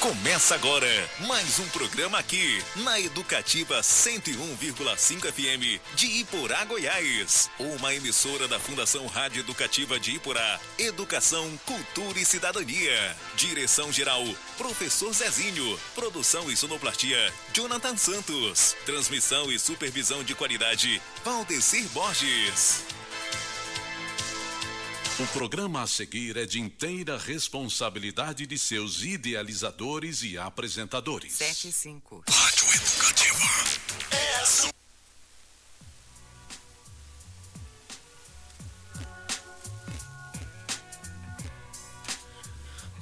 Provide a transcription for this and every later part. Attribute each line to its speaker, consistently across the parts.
Speaker 1: Começa agora mais um programa aqui na Educativa 101,5 FM de Iporá, Goiás. Uma emissora da Fundação Rádio Educativa de Iporá. Educação, Cultura e Cidadania. Direção-geral, Professor Zezinho. Produção e sonoplastia, Jonathan Santos. Transmissão e supervisão de qualidade, Valdecir Borges.
Speaker 2: O programa a seguir é de inteira responsabilidade de seus idealizadores e apresentadores.
Speaker 3: 7-5.
Speaker 1: Rádio Educativa.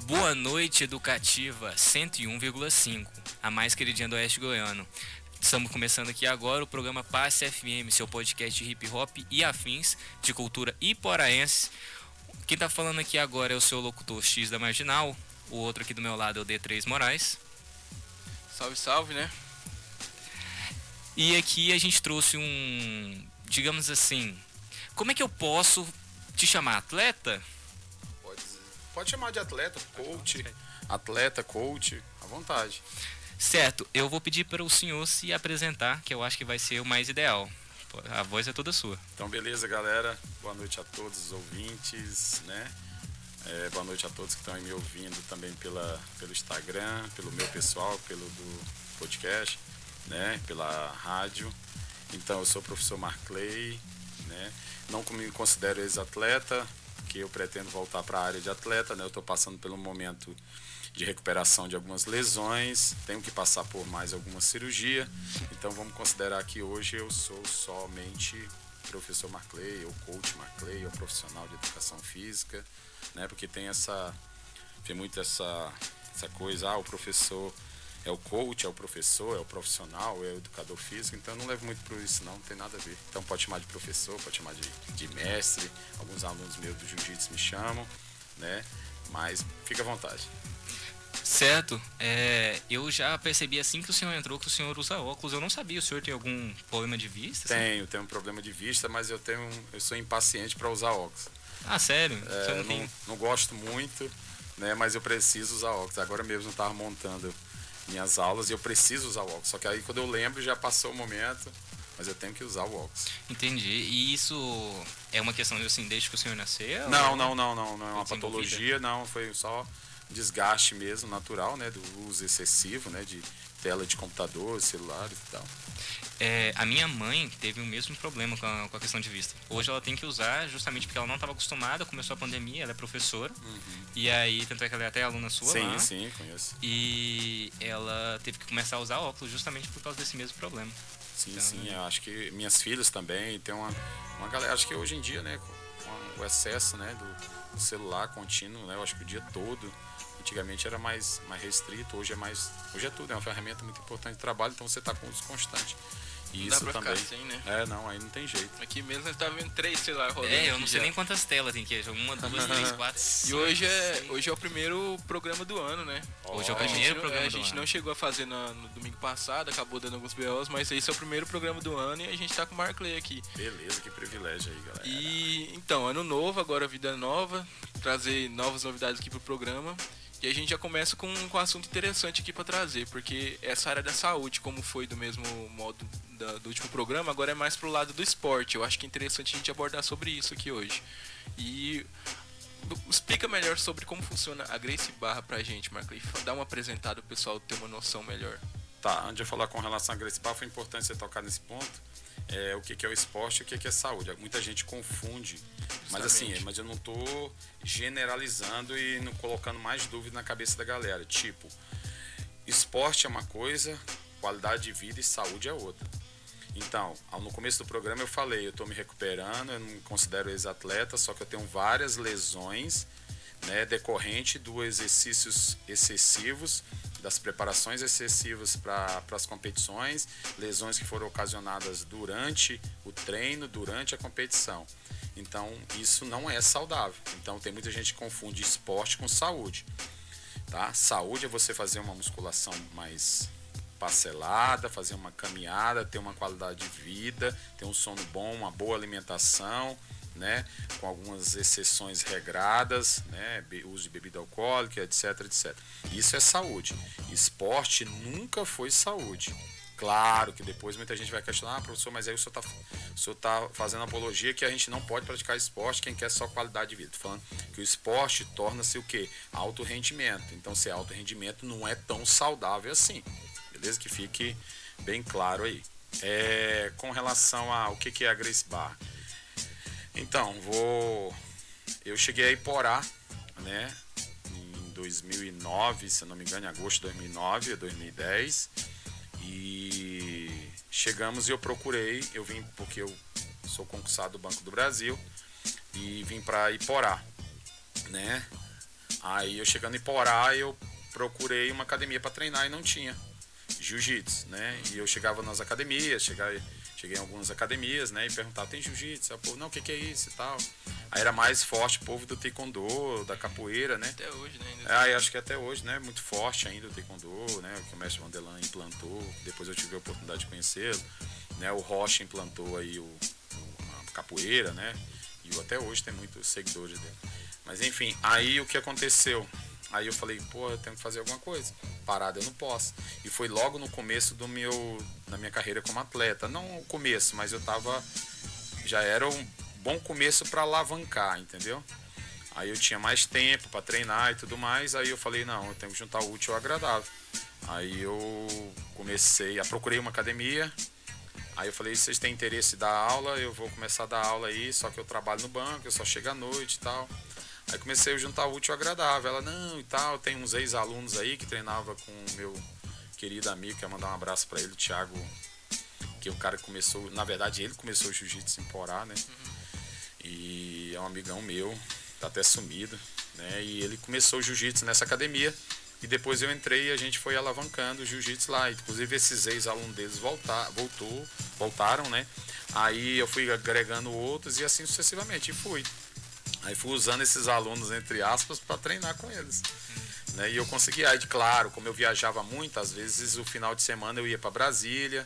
Speaker 3: Boa noite, Educativa 101,5, a mais queridinha do Oeste Goiano. Estamos começando aqui agora o programa Passe FM, seu podcast de hip hop e afins de cultura iporaense. Quem tá falando aqui agora é o seu locutor X da Marginal, o outro aqui do meu lado é o D3 Moraes.
Speaker 4: Salve, salve, né?
Speaker 3: E aqui a gente trouxe digamos assim, como é que eu posso te chamar? Atleta?
Speaker 4: Pode chamar de atleta, coach, à vontade.
Speaker 3: Certo, eu vou pedir para o senhor se apresentar, que eu acho que vai ser o mais ideal. A voz é toda sua.
Speaker 4: Então, beleza, galera. Boa noite a todos os ouvintes, né? Boa noite a todos que estão aí me ouvindo também pelo Instagram, pelo meu pessoal, pelo do podcast, né? Pela rádio. Então, eu sou o professor Marclay, né? Não me considero ex-atleta, porque eu pretendo voltar para a área de atleta, né? Eu estou passando pelo momento de recuperação de algumas lesões, tenho que passar por mais alguma cirurgia, então vamos considerar que hoje eu sou somente professor Marclay, ou coach Marclay, ou profissional de educação física, né? Porque tem muito essa coisa, o professor é o coach, é o professor, é o profissional, é o educador físico, então eu não levo muito por isso não tem nada a ver. Então pode chamar de professor, pode chamar de mestre, alguns alunos meus do jiu-jitsu me chamam, né? Mas fica à vontade.
Speaker 3: Certo, eu já percebi assim que o senhor entrou que o senhor usa óculos. Eu não sabia, o senhor tem algum problema de vista?
Speaker 4: Tenho um problema de vista, mas eu sou impaciente para usar óculos.
Speaker 3: Ah, sério?
Speaker 4: Não gosto muito, né? Mas eu preciso usar óculos. Agora mesmo eu estava montando minhas aulas e eu preciso usar óculos. Só que aí quando eu lembro já passou o momento, mas eu tenho que usar o óculos.
Speaker 3: Entendi. E isso é uma questão de assim, desde que o senhor nasceu?
Speaker 4: Não é uma patologia, não, foi só desgaste mesmo, natural, né, do uso excessivo, né, de tela de computador, celulares e tal.
Speaker 3: A minha mãe teve o mesmo problema com a questão de vista. Hoje ela tem que usar justamente porque ela não estava acostumada, começou a pandemia, ela é professora, e aí, tanto é que ela é até aluna sua lá.
Speaker 4: Sim, conheço.
Speaker 3: E ela teve que começar a usar óculos justamente por causa desse mesmo problema.
Speaker 4: Sim, eu acho que minhas filhas também, tem uma galera, acho que hoje em dia, né, com o excesso, né, do celular contínuo, né, eu acho que o dia todo. Antigamente era mais restrito, hoje é tudo, é uma ferramenta muito importante de trabalho, então você está com uso constante. E isso também.
Speaker 5: Assim, né?
Speaker 4: Aí não tem jeito.
Speaker 5: Aqui mesmo ele tá vendo 3, sei lá, rodando.
Speaker 3: Eu não sei nem quantas telas tem aqui, 1, 2, 3, 4, 5.
Speaker 5: E hoje é o primeiro programa do ano, né?
Speaker 3: Hoje é o primeiro programa do ano.
Speaker 5: A gente não chegou a fazer no domingo passado, acabou dando alguns BOs, mas esse é o primeiro programa do ano e a gente tá com o Marclay aqui.
Speaker 4: Beleza, que privilégio aí, galera.
Speaker 5: E então, ano novo, agora vida nova, trazer novas novidades aqui pro programa. E a gente já começa com um assunto interessante aqui para trazer, porque essa área da saúde, como foi do mesmo modo do último programa, agora é mais pro lado do esporte. Eu acho que é interessante a gente abordar sobre isso aqui hoje. E explica melhor sobre como funciona a Gracie Barra pra gente, Marclay. Dá uma apresentada pro pessoal ter uma noção melhor.
Speaker 4: Tá, antes de eu falar com relação à Gracie Barra, foi importante você tocar nesse ponto. O que é o esporte e o que é saúde. Muita gente confunde, mas eu não estou generalizando e não colocando mais dúvida na cabeça da galera. Tipo, esporte é uma coisa, qualidade de vida e saúde é outra. Então, no começo do programa eu falei, eu estou me recuperando, eu não me considero ex-atleta, só que eu tenho várias lesões, né, decorrente dos exercícios excessivos, das preparações excessivas para as competições, lesões que foram ocasionadas durante o treino, durante a competição. Então, isso não é saudável. Então, tem muita gente que confunde esporte com saúde. Tá? Saúde é você fazer uma musculação mais parcelada, fazer uma caminhada, ter uma qualidade de vida, ter um sono bom, uma boa alimentação, né? Com algumas exceções regradas, né? Uso de bebida alcoólica, etc, etc. Isso é saúde. Esporte nunca foi saúde. Claro que depois muita gente vai questionar, professor, mas aí o senhor tá fazendo apologia que a gente não pode praticar esporte quem quer só qualidade de vida. Tô falando que o esporte torna-se o quê? Alto rendimento. Então, se é alto rendimento, não é tão saudável assim. Beleza? Que fique bem claro aí. Com relação ao que é a Grace Bar. Então, eu cheguei a Iporá, né? Em 2009, se eu não me engano, em agosto de 2009 ou 2010. E chegamos e eu vim porque eu sou concursado do Banco do Brasil e vim para Iporá, né? Aí eu chegando em Iporá, eu procurei uma academia para treinar e não tinha jiu-jitsu, né? E eu chegava nas academias, cheguei em algumas academias, né? E perguntava, tem jiu-jitsu? Aí o povo, não, o que é isso e tal? Aí era mais forte o povo do taekwondo, da capoeira, né?
Speaker 5: Até hoje, né?
Speaker 4: Aí acho que até hoje, né? Muito forte ainda o taekwondo, né? Que o mestre Vanderlan implantou. Depois eu tive a oportunidade de conhecê-lo, né? O Rocha implantou aí a capoeira, né? E até hoje tem muitos seguidores dele. Mas enfim, aí o que aconteceu? Aí eu falei, pô, eu tenho que fazer alguma coisa. Parada eu não posso. E foi logo no começo da minha carreira como atleta. Não o começo, mas já era um bom começo para alavancar, entendeu? Aí eu tinha mais tempo para treinar e tudo mais. Aí eu falei, não, eu tenho que juntar o útil ao agradável. Aí eu procurei uma academia. Aí eu falei, vocês têm interesse em dar aula? Eu vou começar a dar aula aí, só que eu trabalho no banco, eu só chego à noite e tal. Aí comecei a juntar o útil ao agradável. Ela, não, e tal, tem uns ex-alunos aí que treinava com o meu querido amigo, quero mandar um abraço para ele, o Thiago, que é o cara que começou, na verdade ele começou o jiu-jitsu em Porá, né? E é um amigão meu, tá até sumido, né? E ele começou o jiu-jitsu nessa academia e depois eu entrei e a gente foi alavancando o jiu-jitsu lá. Inclusive esses ex-alunos deles voltaram, né? Aí eu fui agregando outros e assim sucessivamente, e fui. Aí fui usando esses alunos, entre aspas, para treinar com eles. Né? E eu consegui. Aí, claro, como eu viajava muito, às vezes o final de semana eu ia para Brasília,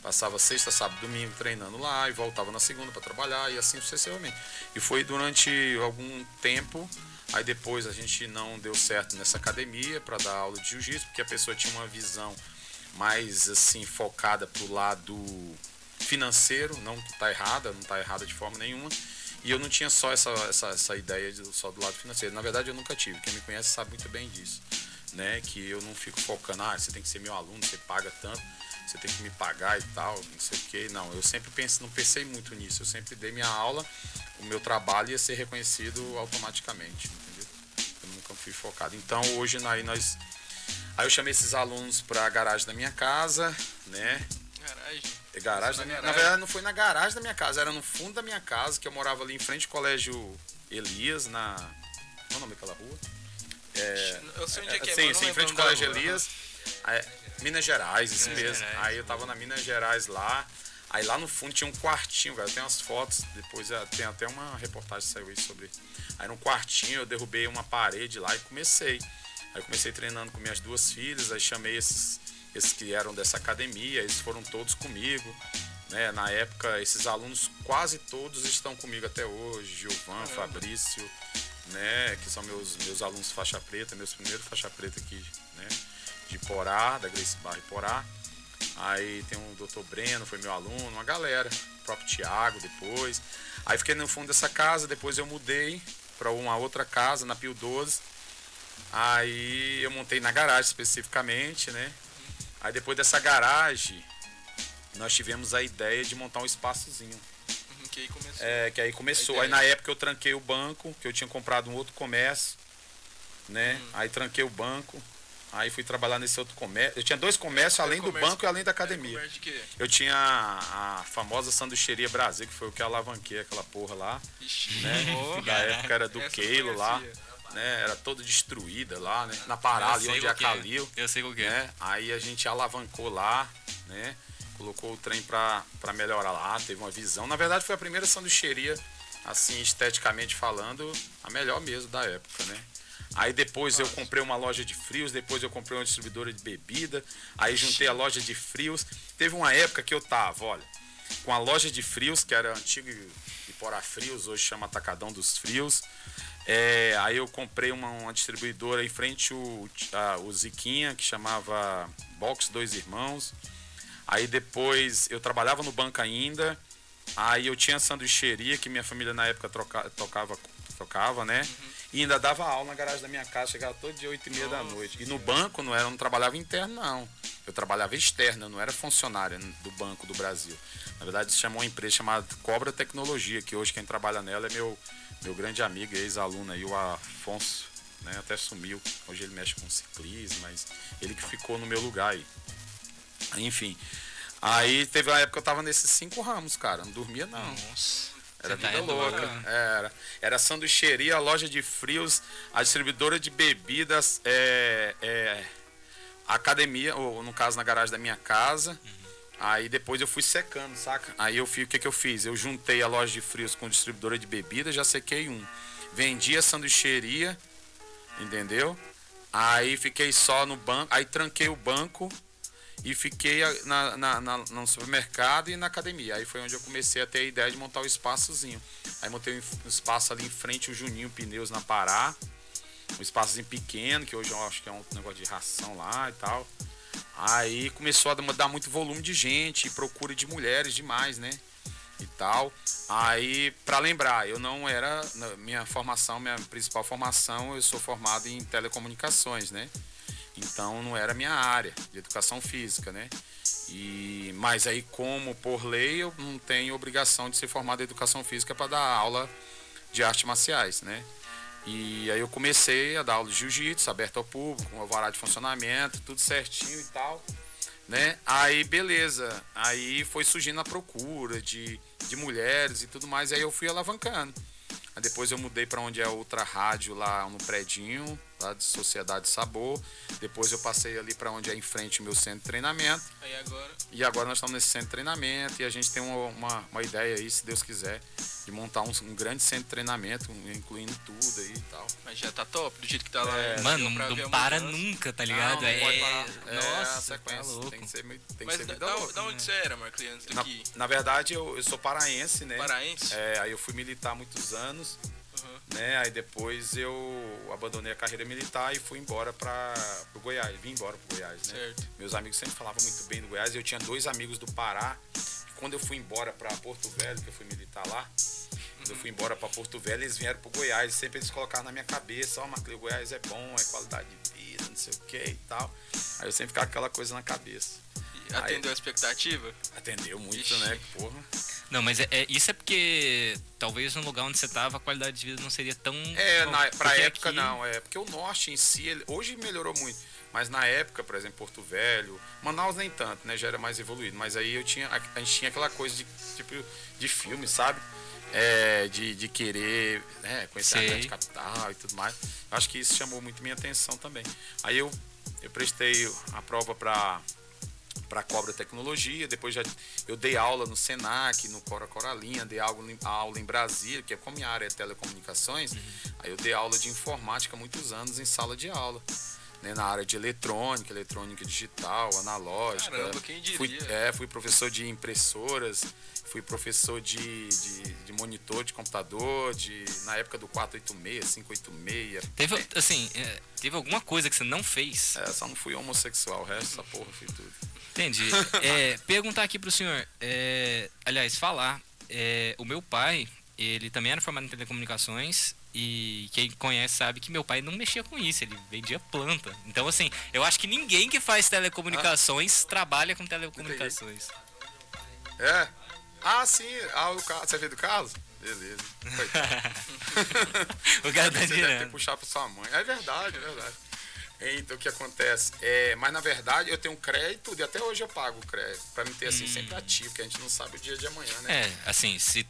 Speaker 4: passava sexta, sábado, domingo treinando lá e voltava na segunda para trabalhar e assim sucessivamente. E foi durante algum tempo. Aí depois a gente não deu certo nessa academia para dar aula de jiu-jitsu, porque a pessoa tinha uma visão mais assim focada pro lado financeiro, não que tá errada, não tá errada de forma nenhuma. E eu não tinha só essa ideia só do lado financeiro. Na verdade, eu nunca tive. Quem me conhece sabe muito bem disso. Né? Que eu não fico focando, você tem que ser meu aluno, você paga tanto, você tem que me pagar e tal, não sei o quê. Não, eu sempre não pensei muito nisso. Eu sempre dei minha aula, o meu trabalho ia ser reconhecido automaticamente. Entendeu? Eu nunca fui focado. Então, hoje, aí eu chamei esses alunos para a garagem da minha casa, né? Na verdade não foi na garagem da minha casa, era no fundo da minha casa, que eu morava ali em frente ao Colégio Elias, qual é o nome daquela rua?
Speaker 5: Eu sei onde é que é,
Speaker 4: sim, em frente ao Colégio
Speaker 5: rua.
Speaker 4: Elias, Minas Gerais, isso mesmo. Aí eu tava na Minas Gerais lá, aí lá no fundo tinha um quartinho, cara, tem umas fotos, depois tem até uma reportagem que saiu aí sobre. Aí no quartinho eu derrubei uma parede lá e comecei. Aí eu comecei treinando com minhas duas filhas, aí chamei esses que eram dessa academia, eles foram todos comigo, né? Na época, esses alunos quase todos estão comigo até hoje, Gilvan, Fabrício, né? Que são meus alunos faixa preta, meus primeiros faixa preta aqui, né? De Porá, da Grace Bar Porá. Aí tem o Dr. Breno, foi meu aluno, uma galera, o próprio Thiago depois. Aí fiquei no fundo dessa casa, depois eu mudei para uma outra casa, na Pio 12. Aí eu montei na garagem especificamente, né? Aí depois dessa garagem, nós tivemos a ideia de montar um espaçozinho.
Speaker 5: Que aí começou.
Speaker 4: Que aí começou. Aí na época eu tranquei o banco, que eu tinha comprado um outro comércio, né? Aí tranquei o banco, aí fui trabalhar nesse outro comércio. Eu tinha dois comércios, além do banco e além da academia.
Speaker 5: Comércio de quê?
Speaker 4: Eu tinha a famosa Sanduicheria Brasil, que foi o que eu alavanquei aquela porra lá.
Speaker 5: Ixi,
Speaker 4: Né? Na época era do Keilo lá. Né? Era toda destruída lá, né? Na Pará, ali onde é a Calil.
Speaker 3: Eu sei o que é.
Speaker 4: Né? Aí a gente alavancou lá, né? Colocou o trem pra melhorar lá, teve uma visão. Na verdade foi a primeira sanduicheria, assim, esteticamente falando, a melhor mesmo da época, né? Aí depois eu comprei uma loja de frios, depois eu comprei uma distribuidora de bebida, aí juntei a loja de frios. Teve uma época que eu tava, olha, com a loja de frios, que era antigo Iporá Frios, hoje chama Atacadão dos Frios. Aí eu comprei uma distribuidora em frente o Ziquinha, que chamava Box Dois Irmãos. Aí depois eu trabalhava no banco ainda. Aí eu tinha sanduicheria, que minha família na época tocava, né? E ainda dava aula na garagem da minha casa, chegava todo dia 8h30 da noite. E no banco eu não trabalhava interno, não. Eu trabalhava externo, eu não era funcionário do Banco do Brasil. Na verdade, se chamou uma empresa chamada Cobra Tecnologia, que hoje quem trabalha nela é meu grande amigo, ex-aluno aí, o Afonso, né? Até sumiu. Hoje ele mexe com ciclismo, mas ele que ficou no meu lugar aí. Enfim. Aí teve uma época que eu tava nesses 5 ramos, cara. Não dormia, não.
Speaker 3: Nossa.
Speaker 4: Era vida louca. Era sanduicheria, loja de frios, a distribuidora de bebidas, academia, ou no caso na garagem da minha casa. Aí depois eu fui secando, saca? Aí o que eu fiz? Eu juntei a loja de frios com distribuidora de bebidas, já sequei um. Vendi a sanduicheria, entendeu? Aí fiquei só no banco, aí tranquei o banco e fiquei no supermercado e na academia. Aí foi onde eu comecei a ter a ideia de montar o espaçozinho. Aí montei um espaço ali em frente, o Juninho Pneus na Pará. Um espaçozinho pequeno, que hoje eu acho que é um negócio de ração lá e tal. Aí começou a dar muito volume de gente, procura de mulheres demais, né? E tal. Aí, pra lembrar, eu não era... Minha principal formação, eu sou formado em telecomunicações, né? Então não era minha área de educação física, né? Mas aí, como por lei, eu não tenho obrigação de ser formado em educação física para dar aula de artes marciais, né? E aí eu comecei a dar aula de jiu-jitsu, aberto ao público, com alvará de funcionamento, tudo certinho e tal, né? Aí beleza, aí foi surgindo a procura de mulheres e tudo mais, aí eu fui alavancando. Aí depois eu mudei para onde é outra rádio lá no predinho, lá de Sociedade Sabor. Depois eu passei ali para onde é em frente o meu centro de treinamento. E agora nós estamos nesse centro de treinamento e a gente tem uma ideia aí, se Deus quiser, de montar um grande centro de treinamento, incluindo tudo aí e tal.
Speaker 5: Mas já tá top, do jeito que tá lá.
Speaker 3: Mano, não para nunca, tá ligado?
Speaker 4: Não pode parar.
Speaker 3: Nossa,
Speaker 4: a sequência.
Speaker 3: Tá louco.
Speaker 4: Tem que ser
Speaker 5: Mas
Speaker 4: vida
Speaker 5: da
Speaker 4: louca.
Speaker 5: onde você era, Marcos, antes daqui?
Speaker 4: Na verdade, eu sou paraense, né?
Speaker 5: Paraense?
Speaker 4: Aí eu fui militar há muitos anos. Né? Aí depois eu abandonei a carreira militar e fui embora pro Goiás. Vim embora pro Goiás, né?
Speaker 5: Certo.
Speaker 4: Meus amigos sempre falavam muito bem do Goiás. Eu tinha 2 amigos do Pará. Quando eu fui embora para Porto Velho, que eu fui militar lá, quando eu fui embora para Porto Velho, eles vieram pro Goiás. Sempre eles colocaram na minha cabeça: Marcos, o Goiás é bom, é qualidade de vida, não sei o que e tal. Aí eu sempre ficava com aquela coisa na cabeça.
Speaker 5: E atendeu a expectativa?
Speaker 4: Atendeu muito,
Speaker 5: Ixi.
Speaker 4: né? Porra.
Speaker 3: Não, mas isso é porque talvez no lugar onde você tava a qualidade de vida não seria tão...
Speaker 4: Pra época
Speaker 3: aqui...
Speaker 4: não, porque o norte em si, hoje melhorou muito, mas na época, por exemplo, Porto Velho, Manaus nem tanto, né, já era mais evoluído, mas aí a gente tinha aquela coisa de filme, sabe? De querer, né, conhecer a grande capital e tudo mais. Eu acho que isso chamou muito minha atenção também. Aí eu prestei a prova para Cobra Tecnologia, depois eu dei aula no Senac, no Cora Coralinha, dei aula em Brasília, que é como minha área é telecomunicações, aí eu dei aula de informática há muitos anos em sala de aula, né, na área de eletrônica digital, analógica.
Speaker 5: Caramba, quem diria?
Speaker 4: Fui professor de impressoras, fui professor de monitor de computador, na época do 486, 586.
Speaker 3: Teve alguma coisa que você não fez?
Speaker 4: Só não fui homossexual, o resto dessa porra fui tudo.
Speaker 3: Entendi. Perguntar aqui pro senhor, o meu pai, ele também era formado em telecomunicações e quem conhece sabe que meu pai não mexia com isso, ele vendia planta. Então, assim, eu acho que ninguém que faz telecomunicações trabalha com telecomunicações.
Speaker 4: Sim. Você veio do Carlos? Beleza.
Speaker 3: O cara tá
Speaker 4: Você deve ter
Speaker 3: girando.
Speaker 4: puxado pra sua mãe. É verdade. Então o que acontece? Mas na verdade eu tenho crédito e até hoje eu pago o crédito. Pra me ter assim sempre ativo, porque a gente não sabe o dia de amanhã, né?
Speaker 3: Se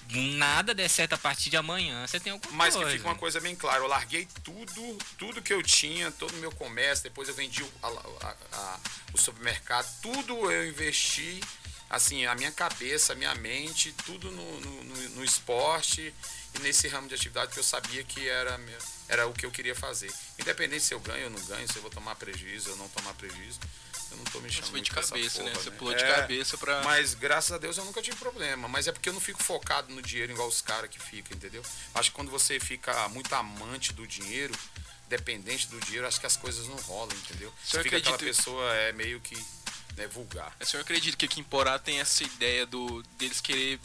Speaker 3: nada der certo a partir de amanhã, você tem alguma
Speaker 4: Mas
Speaker 3: coisa.
Speaker 4: que fica uma coisa bem clara, eu larguei tudo que eu tinha, todo o meu comércio, depois eu vendi o supermercado, tudo eu investi, assim, a minha cabeça, a minha mente, tudo no esporte e nesse ramo de atividade que eu sabia que era era o que eu queria fazer. Independente se eu ganho ou não ganho, se eu vou tomar prejuízo ou não tomar prejuízo, eu não tô me chamando.
Speaker 5: Você foi de
Speaker 4: muito com
Speaker 5: cabeça,
Speaker 4: essa porra,
Speaker 5: né? Você pulou de cabeça pra...
Speaker 4: Mas graças a Deus eu nunca tive problema. Mas é porque eu não fico focado no dinheiro igual os caras que ficam, entendeu? Acho que quando você fica muito amante do dinheiro, dependente do dinheiro, acho que as coisas não rolam, entendeu? Você fica aquela pessoa meio que vulgar.
Speaker 5: O senhor acredita que aqui em Porá tem essa ideia deles querer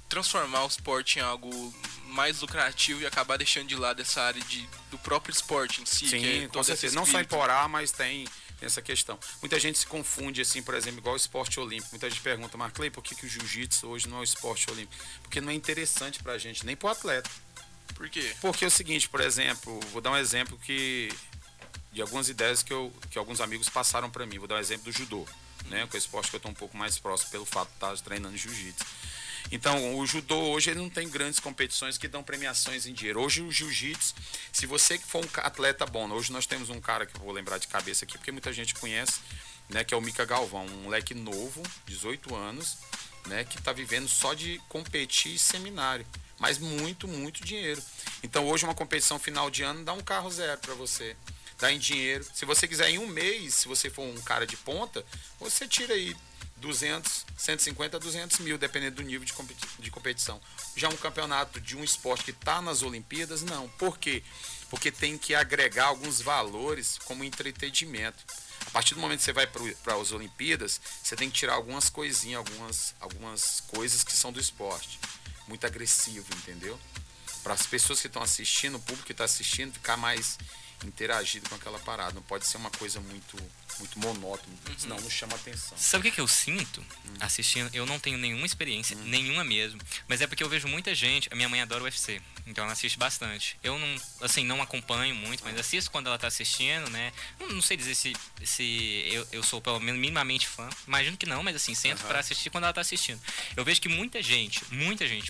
Speaker 5: transformar o esporte em algo mais lucrativo e acabar deixando de lado essa área do próprio esporte em si?
Speaker 4: Sim, com certeza. Não só em Porá, mas tem essa questão. Muita gente se confunde, assim, por exemplo, igual o esporte olímpico. Muita gente pergunta, Marclay, por que o jiu-jitsu hoje não é o esporte olímpico? Porque não é interessante pra gente, nem pro atleta.
Speaker 5: Por quê?
Speaker 4: Porque é o seguinte, por exemplo, vou dar um exemplo de algumas ideias que alguns amigos passaram pra mim. Vou dar um exemplo do judô, né? Que é o esporte que eu tô um pouco mais próximo pelo fato de estar treinando jiu-jitsu. Então, o judô hoje ele não tem grandes competições que dão premiações em dinheiro. Hoje o jiu-jitsu, se você for um atleta bom, hoje nós temos um cara que eu vou lembrar de cabeça aqui, porque muita gente conhece, né, que é o Mica Galvão, um moleque novo, 18 anos, né, que está vivendo só de competir seminário, mas muito, muito dinheiro. Então, hoje uma competição final de ano dá um carro zero para você, dá em dinheiro. Se você quiser em um mês, se você for um cara de ponta, você tira aí 200, 150 a 200 mil, dependendo do nível de competição. Já um campeonato de um esporte que está nas Olimpíadas, não. Por quê? Porque tem que agregar alguns valores como entretenimento. A partir do momento que você vai para as Olimpíadas, você tem que tirar algumas coisinhas, algumas coisas que são do esporte. Muito agressivo, entendeu? Para as pessoas que estão assistindo, o público que está assistindo, ficar mais interagido com aquela parada. Não pode ser uma coisa muito monótona, senão não chama atenção.
Speaker 3: Sabe o que eu sinto assistindo? Eu não tenho nenhuma experiência, nenhuma mesmo, mas é porque eu vejo muita gente. A minha mãe adora UFC, então ela assiste bastante. Eu não acompanho muito, mas assisto quando ela tá assistindo, né? Não sei dizer se eu sou pelo menos minimamente fã. Imagino que não, mas assim, sento pra assistir quando ela tá assistindo. Eu vejo que muita gente,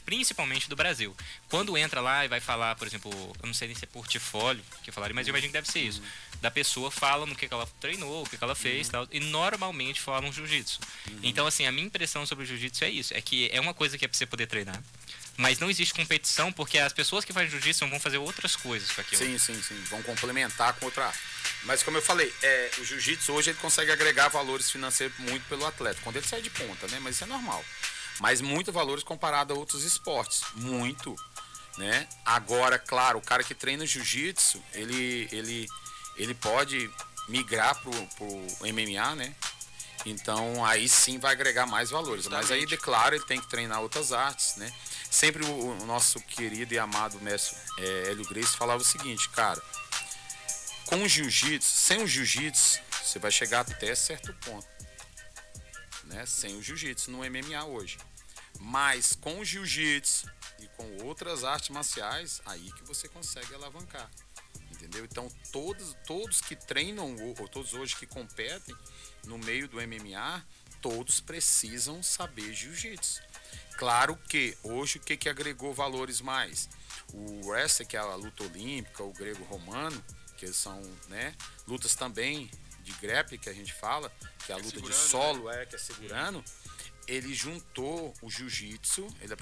Speaker 3: principalmente do Brasil, quando entra lá e vai falar, por exemplo, eu não sei nem se é portfólio que falaram, mas eu imagino que deve ser isso. Da pessoa fala no que ela treinou, o que ela fez, tal, e normalmente falam jiu-jitsu. Então, assim, a minha impressão sobre o jiu-jitsu é isso, é que é uma coisa que é pra você poder treinar, mas não existe competição porque as pessoas que fazem jiu-jitsu vão fazer outras coisas com aquilo.
Speaker 4: Sim, vão complementar com outra arte. Mas como eu falei, o jiu-jitsu hoje ele consegue agregar valores financeiros muito pelo atleta, quando ele sai de ponta, né? Mas isso é normal. Mas muito valores comparado a outros esportes, muito, né? Agora, claro, o cara que treina jiu-jitsu, ele pode migrar pro MMA, né? Então aí sim vai agregar mais valores. Mas aí, claro, ele tem que treinar outras artes, né? Sempre o nosso querido e amado mestre Hélio Gracie falava o seguinte, cara, com o jiu-jitsu, sem o jiu-jitsu, você vai chegar até certo ponto, né? Sem o jiu-jitsu no MMA hoje. Mas com o jiu-jitsu e com outras artes marciais, aí que você consegue alavancar. Entendeu? Então todos que treinam, ou todos hoje que competem no meio do MMA, todos precisam saber jiu-jitsu. Claro que hoje o que agregou valores mais? O wrestling, que é a luta olímpica, o grego-romano, que são, né, lutas também de grappling, que a gente fala, que é a luta de solo, né? Que é segurando. Ele juntou o jiu-jitsu, ele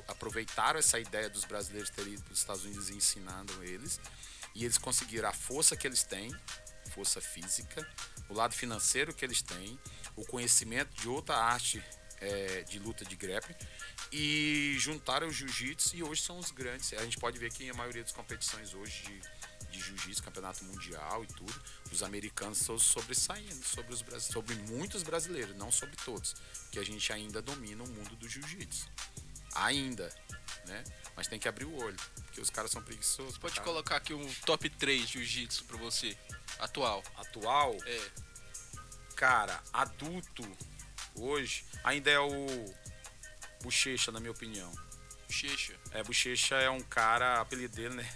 Speaker 4: aproveitaram essa ideia dos brasileiros terem ido para os Estados Unidos e ensinando eles. E eles conseguiram a força que eles têm, força física, o lado financeiro que eles têm, o conhecimento de outra arte de luta de grappling, e juntaram o jiu-jitsu e hoje são os grandes. A gente pode ver que a maioria das competições hoje de jiu-jitsu, campeonato mundial e tudo, os americanos estão sobressaindo sobre muitos brasileiros, não sobre todos, porque a gente ainda domina o mundo do jiu-jitsu. Ainda, né? Mas tem que abrir o olho, porque os caras são preguiçosos.
Speaker 5: Você pode colocar aqui um top 3 jiu-jitsu pra você, atual?
Speaker 4: Atual? Cara, adulto, hoje, ainda é o Bochecha, na minha opinião.
Speaker 5: Bochecha?
Speaker 4: Bochecha é um cara, apelido dele, né?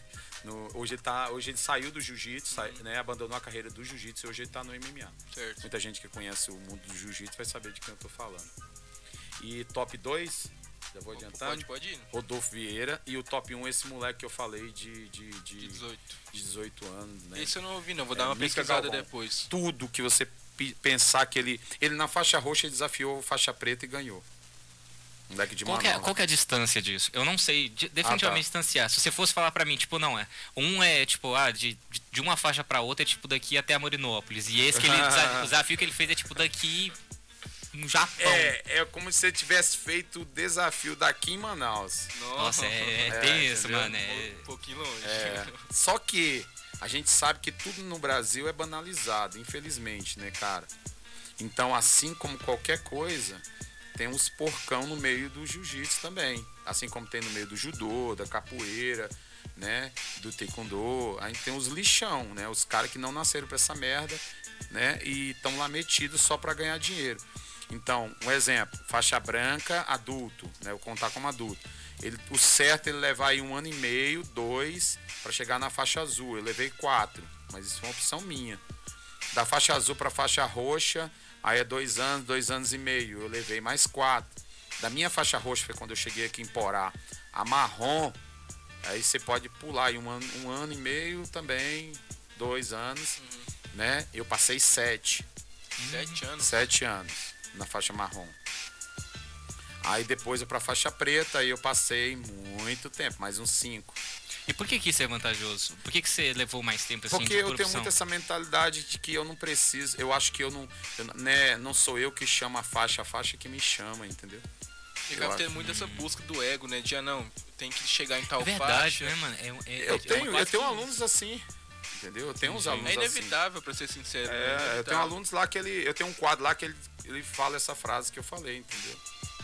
Speaker 4: Hoje ele saiu do jiu-jitsu, né? Abandonou a carreira do jiu-jitsu e hoje ele tá no MMA.
Speaker 5: Certo.
Speaker 4: Muita gente que conhece o mundo do jiu-jitsu vai saber de quem eu tô falando. E top 2... Já vou adiantar.
Speaker 5: Pode ir.
Speaker 4: Rodolfo Vieira. E o top 1, esse moleque que eu falei de 18 anos. Né?
Speaker 5: Esse eu não ouvi, não. Vou dar uma pesquisada depois.
Speaker 4: Tudo que você pensar que ele na faixa roxa ele desafiou faixa preta e ganhou. Moleque de
Speaker 3: Qual
Speaker 4: Manaus.
Speaker 3: que é a distância disso? Eu não sei definitivamente distanciar. Se você fosse falar pra mim, tipo, não, um é, tipo, de uma faixa pra outra é, tipo, daqui até a Morinópolis. E esse o desafio que ele fez é, tipo, daqui no Japão.
Speaker 4: É como se você tivesse feito o desafio daqui em Manaus.
Speaker 3: Nossa, tenso,
Speaker 4: entendeu?
Speaker 3: mano.
Speaker 5: Um pouquinho longe.
Speaker 4: Só que a gente sabe que tudo no Brasil é banalizado, infelizmente, né, cara? Então, assim como qualquer coisa, tem uns porcão no meio do jiu-jitsu também. Assim como tem no meio do judô, da capoeira, né? Do taekwondo. Aí tem os lixão, né? Os caras que não nasceram pra essa merda, né? E estão lá metidos só pra ganhar dinheiro. Então, um exemplo, faixa branca, adulto, né? Eu contar como adulto. O certo é ele levar aí 1 ano e meio, 2, para chegar na faixa azul. Eu levei 4, mas isso foi uma opção minha. Da faixa azul para faixa roxa, aí é 2 anos, 2 anos e meio. Eu levei mais 4. Da minha faixa roxa foi quando eu cheguei aqui em Porá. A marrom, aí você pode pular aí 1 ano e meio também, 2 anos, né? Eu passei 7.
Speaker 5: 7 anos?
Speaker 4: 7 anos na faixa marrom. Aí depois eu pra faixa preta, aí eu passei muito tempo, mais uns 5.
Speaker 3: E por que isso é vantajoso? Por que você levou mais tempo assim?
Speaker 4: Porque eu tenho muito essa mentalidade de que eu não preciso, eu acho que não sou eu que chamo a faixa que me chama, entendeu?
Speaker 5: E acaba tendo muito essa busca do ego, né? De não, tem que chegar em tal
Speaker 3: verdade,
Speaker 5: faixa.
Speaker 3: né, mano?
Speaker 4: Eu tenho alunos assim, entendeu? Eu tenho uns alunos assim.
Speaker 5: É inevitável, pra ser sincero.
Speaker 4: Eu tenho alunos lá que eu tenho um quadro lá que ele fala essa frase que eu falei, entendeu?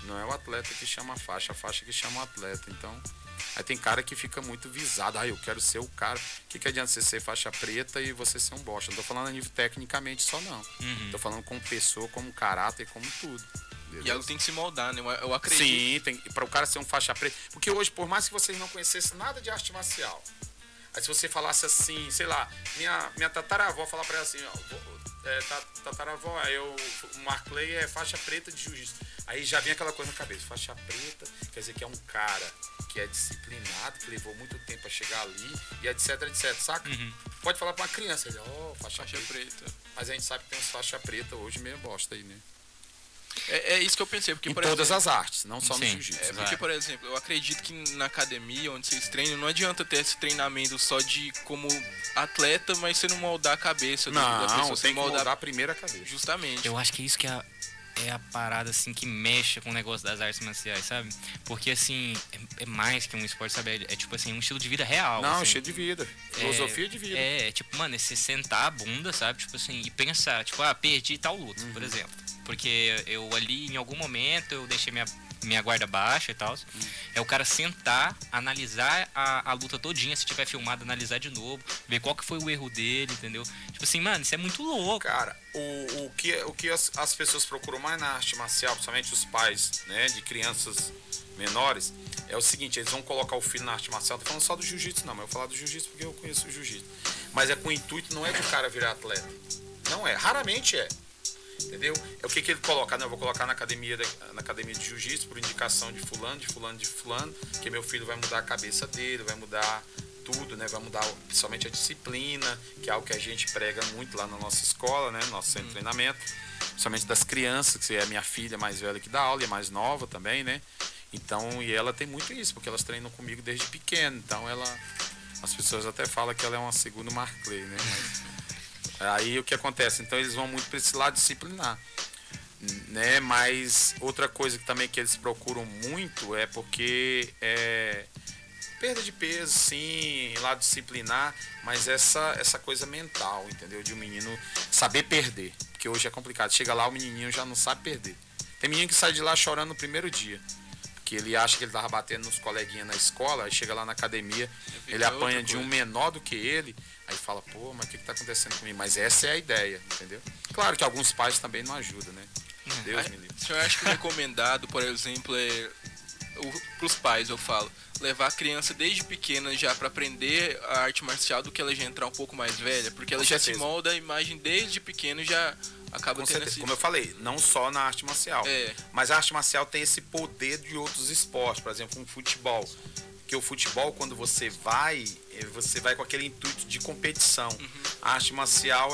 Speaker 4: Não é o atleta que chama a faixa que chama o atleta. Então, aí tem cara que fica muito visado. Eu quero ser o cara. O que adianta você ser faixa preta e você ser um bosta? Não tô falando a nível tecnicamente só, não. Tô falando como pessoa, como caráter, como tudo. Beleza?
Speaker 5: E algo tem que se moldar, né? Eu acredito.
Speaker 4: Sim, para o cara ser um faixa preta. Porque hoje, por mais que vocês não conhecessem nada de arte marcial, aí se você falasse assim, sei lá, minha tataravó falar pra ela assim, tataravó, o Marclay é faixa preta de jiu-jitsu. Aí já vem aquela coisa na cabeça, faixa preta, quer dizer que é um cara que é disciplinado, que levou muito tempo a chegar ali, e etc, saca? Pode falar pra uma criança, ele, faixa preta. Mas a gente sabe que tem uns faixa preta hoje meio bosta aí, né?
Speaker 5: É isso que eu pensei, porque
Speaker 4: em
Speaker 5: por
Speaker 4: todas
Speaker 5: exemplo,
Speaker 4: as artes, não só no jiu-jitsu.
Speaker 5: Porque, por exemplo, eu acredito que na academia onde vocês treinam, não adianta ter esse treinamento só de como atleta, mas você não moldar a cabeça da pessoa.
Speaker 4: Não, tem que moldar a primeira cabeça.
Speaker 5: Justamente.
Speaker 3: Eu acho que é isso que é a parada, assim, que mexe com o negócio das artes marciais, sabe? Porque, assim, é mais que um esporte, sabe? É tipo, assim, um estilo de vida real.
Speaker 4: Não,
Speaker 3: assim.
Speaker 4: estilo de vida. Filosofia de vida.
Speaker 3: Tipo, mano, é se sentar a bunda, sabe? Tipo assim, e pensar, tipo, perdi tal luta, por exemplo. Porque eu ali, em algum momento, eu deixei minha guarda baixa e tal. É o cara sentar, analisar a luta todinha, se tiver filmado, analisar de novo, ver qual que foi o erro dele, entendeu? Tipo assim, mano, isso é muito louco.
Speaker 4: Cara, o que as pessoas procuram mais na arte marcial, principalmente os pais, né, de crianças menores, é o seguinte, eles vão colocar o filho na arte marcial. Tô falando só do jiu-jitsu, não, mas eu vou falar do jiu-jitsu porque eu conheço o jiu-jitsu. Mas é com o intuito, não é do cara virar atleta. Não é, raramente é. Entendeu? É o que ele coloca, né? Eu vou colocar na academia de jiu-jitsu por indicação de fulano, que meu filho vai mudar a cabeça dele, vai mudar tudo, né? Vai mudar principalmente a disciplina, que é algo que a gente prega muito lá na nossa escola, né? Nosso centro de treinamento, principalmente das crianças, que é a minha filha mais velha que dá aula e é mais nova também, né? Então, e ela tem muito isso, porque elas treinam comigo desde pequena, então as pessoas até falam que ela é uma segunda Marclay, né? Aí o que acontece? Então eles vão muito para esse lado disciplinar, né? Mas outra coisa que também que eles procuram muito é porque perda de peso, sim, lado disciplinar, mas essa coisa mental, entendeu? De um menino saber perder, porque hoje é complicado. Chega lá, o menininho já não sabe perder. Tem menino que sai de lá chorando no primeiro dia, porque ele acha que ele tava batendo nos coleguinhas na escola, aí chega lá na academia, ele apanha de um menor do que ele. Aí fala, pô, mas o que tá acontecendo comigo? Mas essa é a ideia, entendeu? Claro que alguns pais também não ajudam, né? Deus me livre.
Speaker 5: O senhor acha que o recomendado, por exemplo, pros pais, eu falo, levar a criança desde pequena já para aprender a arte marcial do que ela já entrar um pouco mais velha? Porque ela já se molda a imagem desde pequeno e já acaba tendo esse...
Speaker 4: Como eu falei, não só na arte marcial, mas a arte marcial tem esse poder de outros esportes, por exemplo, um futebol,
Speaker 6: Porque o futebol, quando você vai com aquele intuito de competição. A arte marcial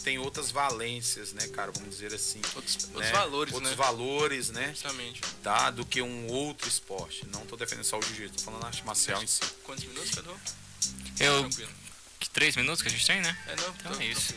Speaker 6: tem outras valências, né, cara? Vamos dizer assim.
Speaker 5: Outros
Speaker 6: né?
Speaker 5: valores,
Speaker 6: outros
Speaker 5: né?
Speaker 6: valores, né?
Speaker 5: Justamente.
Speaker 6: Tá? Do que um outro esporte. Não tô defendendo só o jiu-jitsu, tô falando arte marcial em si.
Speaker 5: Quantos minutos, Cadu?
Speaker 3: Eu...
Speaker 5: Tranquilo.
Speaker 3: 3 minutos que a gente tem, né?
Speaker 5: Não,
Speaker 3: Então é isso.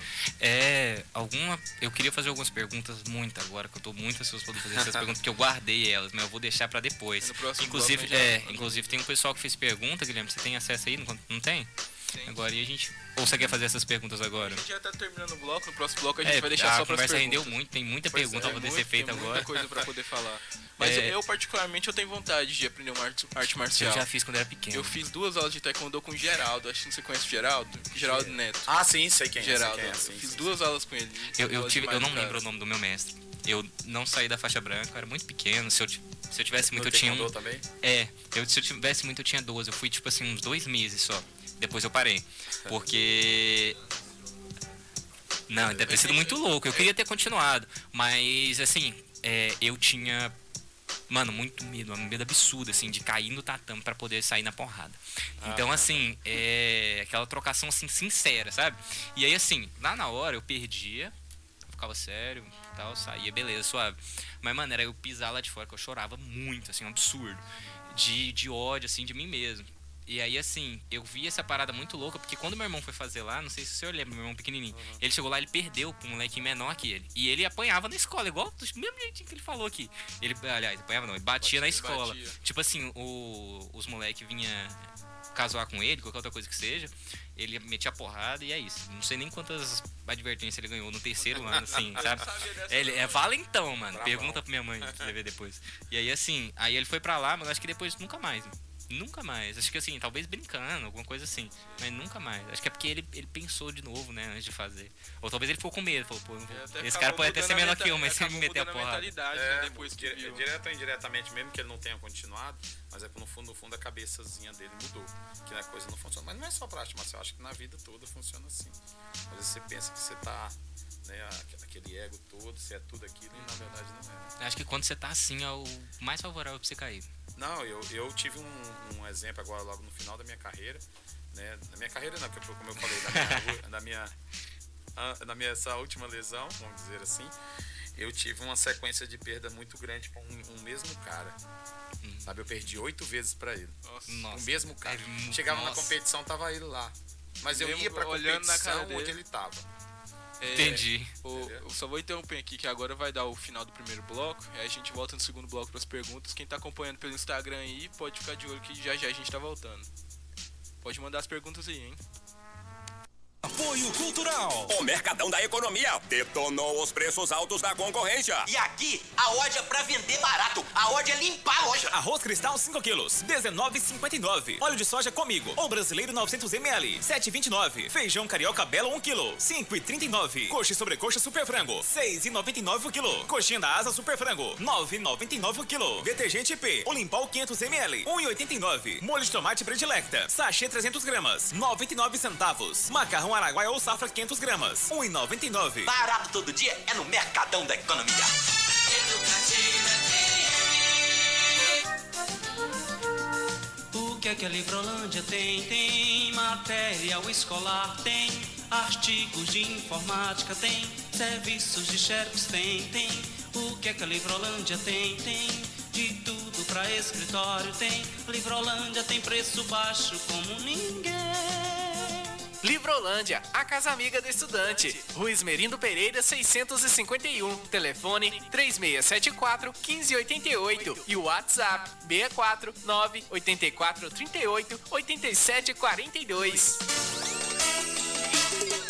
Speaker 3: Eu queria fazer algumas perguntas muito agora, que eu tô muito ansioso pra fazer essas perguntas, porque eu guardei elas, mas eu vou deixar pra depois.
Speaker 5: No próximo
Speaker 3: Inclusive,
Speaker 5: bloco,
Speaker 3: inclusive tem um pessoal que fez pergunta, Guilherme, você tem acesso aí? Não tem?
Speaker 5: Tem.
Speaker 3: Agora, e a gente... Ou você quer fazer essas perguntas agora?
Speaker 5: A gente já tá terminando o bloco, no próximo bloco a gente vai deixar
Speaker 3: a
Speaker 5: só para as
Speaker 3: conversa
Speaker 5: perguntas.
Speaker 3: rendeu muito, tem muita
Speaker 5: Pois
Speaker 3: pergunta
Speaker 5: é,
Speaker 3: pra poder ser feita
Speaker 5: tem
Speaker 3: agora.
Speaker 5: muita coisa pra poder falar. Mas eu, particularmente, eu tenho vontade de aprender uma arte marcial.
Speaker 3: Eu já fiz quando era pequeno.
Speaker 5: Eu fiz 2 aulas de taekwondo com o Geraldo. Acho que você conhece o Geraldo. Geraldo Neto.
Speaker 6: Ah, sim, sei quem
Speaker 5: Geraldo.
Speaker 6: é.
Speaker 5: Eu fiz 2 aulas com ele.
Speaker 3: Eu não lembro o nome do meu mestre. Eu não saí da faixa branca, eu era muito pequeno. Se eu tivesse muito, eu tinha um...
Speaker 6: também?
Speaker 3: Se eu tivesse muito, eu tinha 12. Eu fui, tipo assim, uns 2 meses só. Depois eu parei. Porque... Não, deve ter sido muito louco. Eu queria ter continuado. Mas, assim, eu tinha... Mano, muito medo. Um medo absurdo, assim, de cair no tatame pra poder sair na porrada. Então, assim, aquela trocação, assim, sincera, sabe? E aí, assim, lá na hora eu perdia. Eu ficava sério, tal, saía, beleza, suave. Mas, mano, era eu pisar lá de fora, que eu chorava muito, assim, um absurdo. De ódio, assim, de mim mesmo. E aí, assim, eu vi essa parada muito louca, porque quando meu irmão foi fazer lá, não sei se o senhor lembra, meu irmão pequenininho, ele chegou lá, ele perdeu pra um moleque menor que ele. E ele apanhava na escola, igual do mesmo jeitinho que ele falou aqui. Ele, aliás, apanhava não, ele batia na escola. Tipo assim, os moleques vinham casar com ele, qualquer outra coisa que seja, ele metia a porrada e é isso. Não sei nem quantas advertências ele ganhou no 3º ano, assim, sabe? Ele é valentão, mano. Pergunta pra minha mãe, se você ver depois. E aí, assim, aí ele foi pra lá, mas acho que depois nunca mais. Nunca mais. Acho que assim, talvez brincando, alguma coisa assim. Mas nunca mais. Acho que é porque ele pensou de novo, né, antes de fazer. Ou talvez ele ficou com medo. Falou, pô, esse cara pode até ser menor que eu, mas se ele me meter a porrada.
Speaker 5: Né, depois que viu.
Speaker 6: Direto ou indiretamente, mesmo que ele não tenha continuado, mas é que no fundo a cabeçazinha dele mudou. Que a coisa não funciona. Mas não é só pra arte marcial, eu acho que na vida toda funciona assim. Às vezes você pensa que você tá, né, aquele ego todo, você é tudo aquilo e na verdade não é. Né?
Speaker 3: Acho que quando você tá assim é o mais favorável pra você cair. Não,
Speaker 6: eu tive um exemplo agora logo no final da minha carreira, né? Na minha carreira não, porque como eu falei, na minha essa última lesão, vamos dizer assim, eu tive uma sequência de perda muito grande com um mesmo cara. Sabe, eu perdi 8 vezes pra ele. Nossa. O mesmo cara. Chegava na competição, tava ele lá. Mas eu ia pra competição onde ele tava.
Speaker 3: Entendi.
Speaker 5: Eu só vou interromper aqui que agora vai dar o final do primeiro bloco. Aí a gente volta no segundo bloco para as perguntas. Quem tá acompanhando pelo Instagram aí pode ficar de olho que já a gente tá voltando. Pode mandar as perguntas aí, hein?
Speaker 7: Apoio Cultural. O Mercadão da Economia detonou os preços altos da concorrência.
Speaker 8: E aqui, a Odd é pra vender barato. A Odd é limpar a loja.
Speaker 7: Arroz Cristal 5 quilos, R$19,59. Óleo de soja Comigo, ou brasileiro 900 ml, R$7,29. Feijão carioca belo 1 quilo, R$5,39. Coxa e sobrecoxa super frango, R$6,99 o quilo. Coxinha da asa super frango, R$9,99 o quilo. Detergente P, Olimpol 500 ml, R$1,89. Molho de tomate predilecta, sachê 300 gramas, 99 centavos. Macarrão Araguaia ou safra 500 gramas, R$1,99.
Speaker 8: Barato todo dia é no Mercadão da Economia.
Speaker 9: O que é que a Livrolândia tem? Tem material escolar, tem artigos de informática, tem serviços de xerox, tem. O que é que a Livrolândia tem? Tem de tudo pra escritório, tem. Livrolândia tem preço baixo como ninguém.
Speaker 10: Livrolândia, a casa amiga do estudante. Rua Esmerindo Pereira, 651. Telefone 3674-1588. E o WhatsApp 649-8438-8742.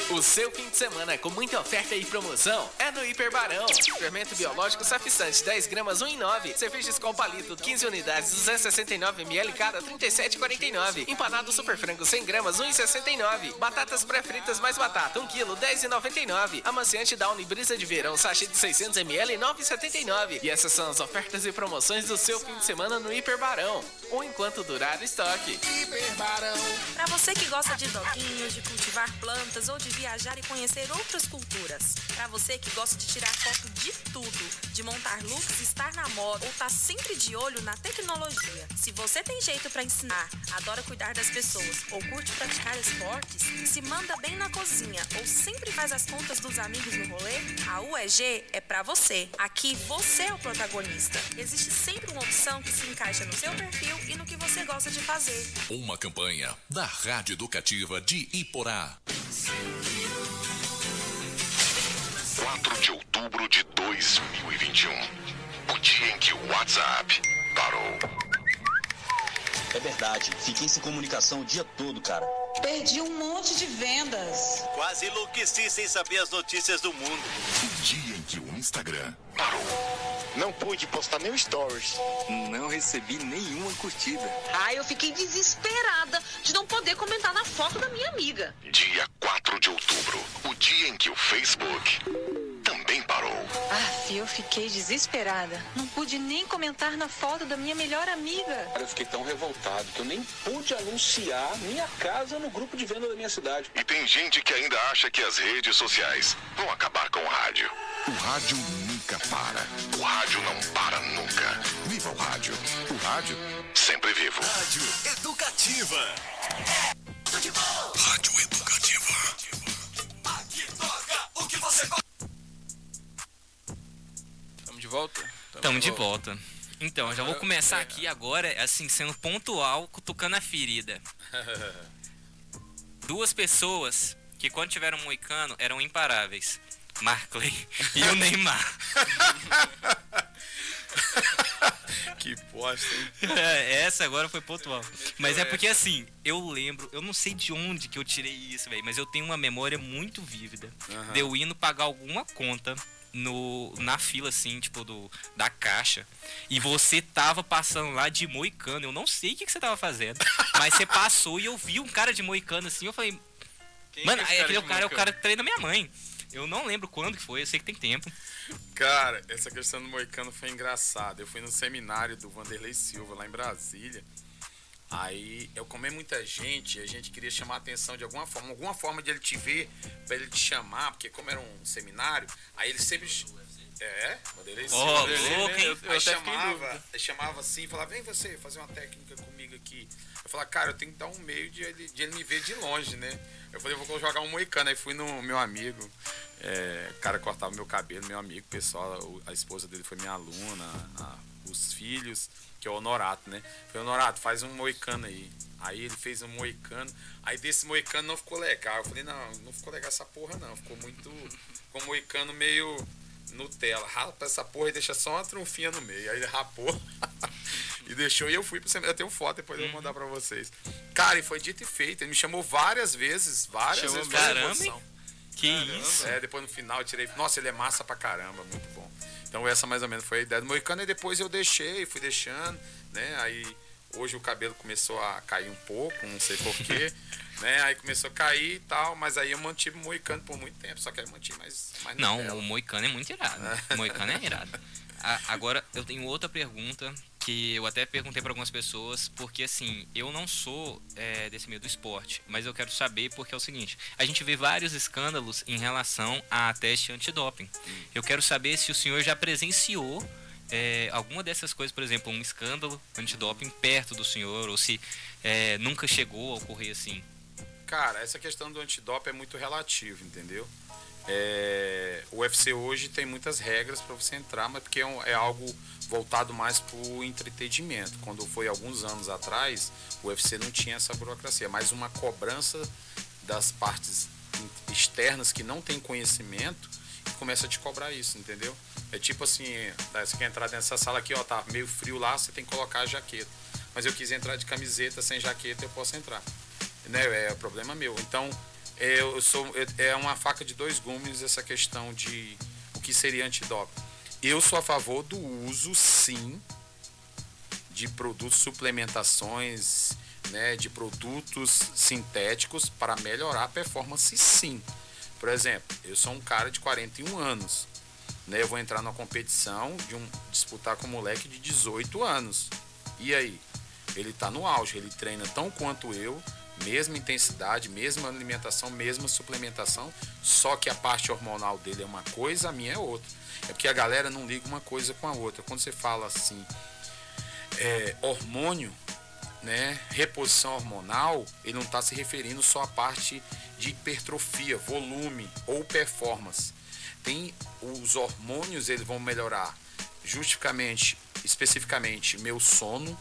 Speaker 10: O seu fim de semana com muita oferta e promoção é no Hiperbarão. Fermento biológico Safistante 10 gramas 1,9. Cerveja Skol Palito 15 unidades 269 ml cada 37,49. Empanado Super Frango 100 gramas 1,69. Batatas pré-fritas mais batata 1 kg 10,99. Amaciante Downy Brisa de Verão sachê de 600 ml 9,79. E essas são as ofertas e promoções do seu fim de semana no Hiperbarão. Ou enquanto durar o estoque.
Speaker 11: Hiperbarão. Para você que gosta de doguinhos, de cultivar plantas ou de viajar e conhecer outras culturas. Para você que gosta de tirar foto de tudo, de montar looks, estar na moda ou tá sempre de olho na tecnologia. Se você tem jeito para ensinar, adora cuidar das pessoas ou curte praticar esportes, se manda bem na cozinha ou sempre faz as contas dos amigos no rolê, a UEG é para você. Aqui você é o protagonista. Existe sempre uma opção que se encaixa no seu perfil e no que você gosta de fazer.
Speaker 1: Uma campanha da Rádio Educativa de Iporá. 4 de outubro de 2021. O dia em que o WhatsApp parou.
Speaker 12: É verdade, fiquei sem comunicação o dia todo, cara.
Speaker 13: Perdi um monte de vendas.
Speaker 14: Quase enlouqueci sem saber as notícias do mundo.
Speaker 1: O dia em que o Instagram parou.
Speaker 15: Não pude postar nem stories.
Speaker 12: Não recebi nenhuma curtida.
Speaker 13: Eu fiquei desesperada de não poder comentar na foto da minha amiga.
Speaker 1: Dia 4 de outubro, o dia em que o Facebook também parou.
Speaker 13: Eu fiquei desesperada. Não pude nem comentar na foto da minha melhor amiga.
Speaker 15: Eu fiquei tão revoltado que eu nem pude anunciar minha casa no grupo de venda da minha cidade.
Speaker 1: E tem gente que ainda acha que as redes sociais vão acabar com o rádio. O rádio nunca para. O rádio não para nunca. Viva o rádio. O rádio sempre vivo. Rádio Educativa. Rádio Educativa. Aqui toca o que você gosta.
Speaker 5: Estamos de volta?
Speaker 3: Estamos de volta. Então, eu já vou começar aqui agora, assim, sendo pontual, cutucando a ferida. Duas pessoas que quando tiveram moicano eram imparáveis. Markley e o Neymar.
Speaker 4: Que bosta, hein?
Speaker 3: Essa agora foi pontual. Mas é porque assim, eu lembro, eu não sei de onde que eu tirei isso, velho, mas eu tenho uma memória muito vívida de eu indo pagar alguma conta na fila, assim, tipo, da caixa. E você tava passando lá de moicano. Eu não sei o que você tava fazendo, mas você passou e eu vi um cara de moicano assim, eu falei... Mano, aquele cara é o cara que treina minha mãe. Eu não lembro quando que foi, eu sei que tem tempo.
Speaker 4: Cara, essa questão do moicano foi engraçada. Eu fui no seminário do Vanderlei Silva, lá em Brasília. Aí, eu comi muita gente, a gente queria chamar a atenção de alguma forma de ele te ver, pra ele te chamar, porque como era um seminário, aí ele sempre... Vanderlei Silva. Aí chamava assim, falava, vem você fazer uma técnica comigo aqui. Eu falava, cara, eu tenho que dar um meio de ele me ver de longe, né? Eu falei, eu vou jogar um moicano. Aí fui no meu amigo, o cara cortava meu cabelo, meu amigo, pessoal, a esposa dele foi minha aluna, os filhos, que é o Honorato, né? Falei, Honorato, faz um moicano aí. Aí ele fez um moicano, aí desse moicano não ficou legal. Eu falei, não ficou legal essa porra não, ficou um moicano meio Nutella, rapa essa porra e deixa só uma trunfinha no meio. Aí ele rapou e deixou, e eu fui pro seminário. Eu tenho foto, depois eu vou mandar pra vocês. Cara, e foi dito e feito, ele me chamou várias vezes.
Speaker 3: Caramba, que isso?
Speaker 4: Depois no final eu tirei, nossa, ele é massa pra caramba, muito bom. Então essa mais ou menos foi a ideia do moicano, e depois eu fui deixando, né, aí hoje o cabelo começou a cair um pouco, não sei porquê, né, aí começou a cair e tal, mas aí eu mantive o moicano por muito tempo, só que aí eu mantive mais
Speaker 3: não, o moicano é muito irado, o moicano é irado. Agora, eu tenho outra pergunta que eu até perguntei para algumas pessoas, porque assim, eu não sou desse meio do esporte, mas eu quero saber porque é o seguinte, a gente vê vários escândalos em relação a teste antidoping. Eu quero saber se o senhor já presenciou alguma dessas coisas, por exemplo, um escândalo antidoping perto do senhor, ou se nunca chegou a ocorrer assim.
Speaker 4: Cara, essa questão do antidoping é muito relativo, entendeu? O UFC hoje tem muitas regras para você entrar, mas porque é algo voltado mais para o entretenimento. Quando foi alguns anos atrás, o UFC não tinha essa burocracia, mas uma cobrança das partes externas que não tem conhecimento e começa a te cobrar isso, entendeu? É tipo assim, você quer entrar nessa sala aqui, ó, tá meio frio lá, você tem que colocar a jaqueta. Mas eu quis entrar de camiseta, sem jaqueta, eu posso entrar. Né? É problema meu. Então, é uma faca de dois gumes essa questão de o que seria antidoping. Eu sou a favor do uso, sim, de produtos, suplementações, né, de produtos sintéticos para melhorar a performance, sim. Por exemplo, eu sou um cara de 41 anos, né, eu vou entrar numa competição, disputar com um moleque de 18 anos. E aí? Ele está no auge, ele treina tão quanto eu,
Speaker 6: mesma intensidade, mesma alimentação, mesma suplementação, só que a parte hormonal dele é uma coisa, a minha é outra. É porque a galera não liga uma coisa com a outra. Quando você fala assim, hormônio, né, reposição hormonal, ele não está se referindo só à parte de hipertrofia, volume ou performance. Tem os hormônios, eles vão melhorar especificamente meu sono,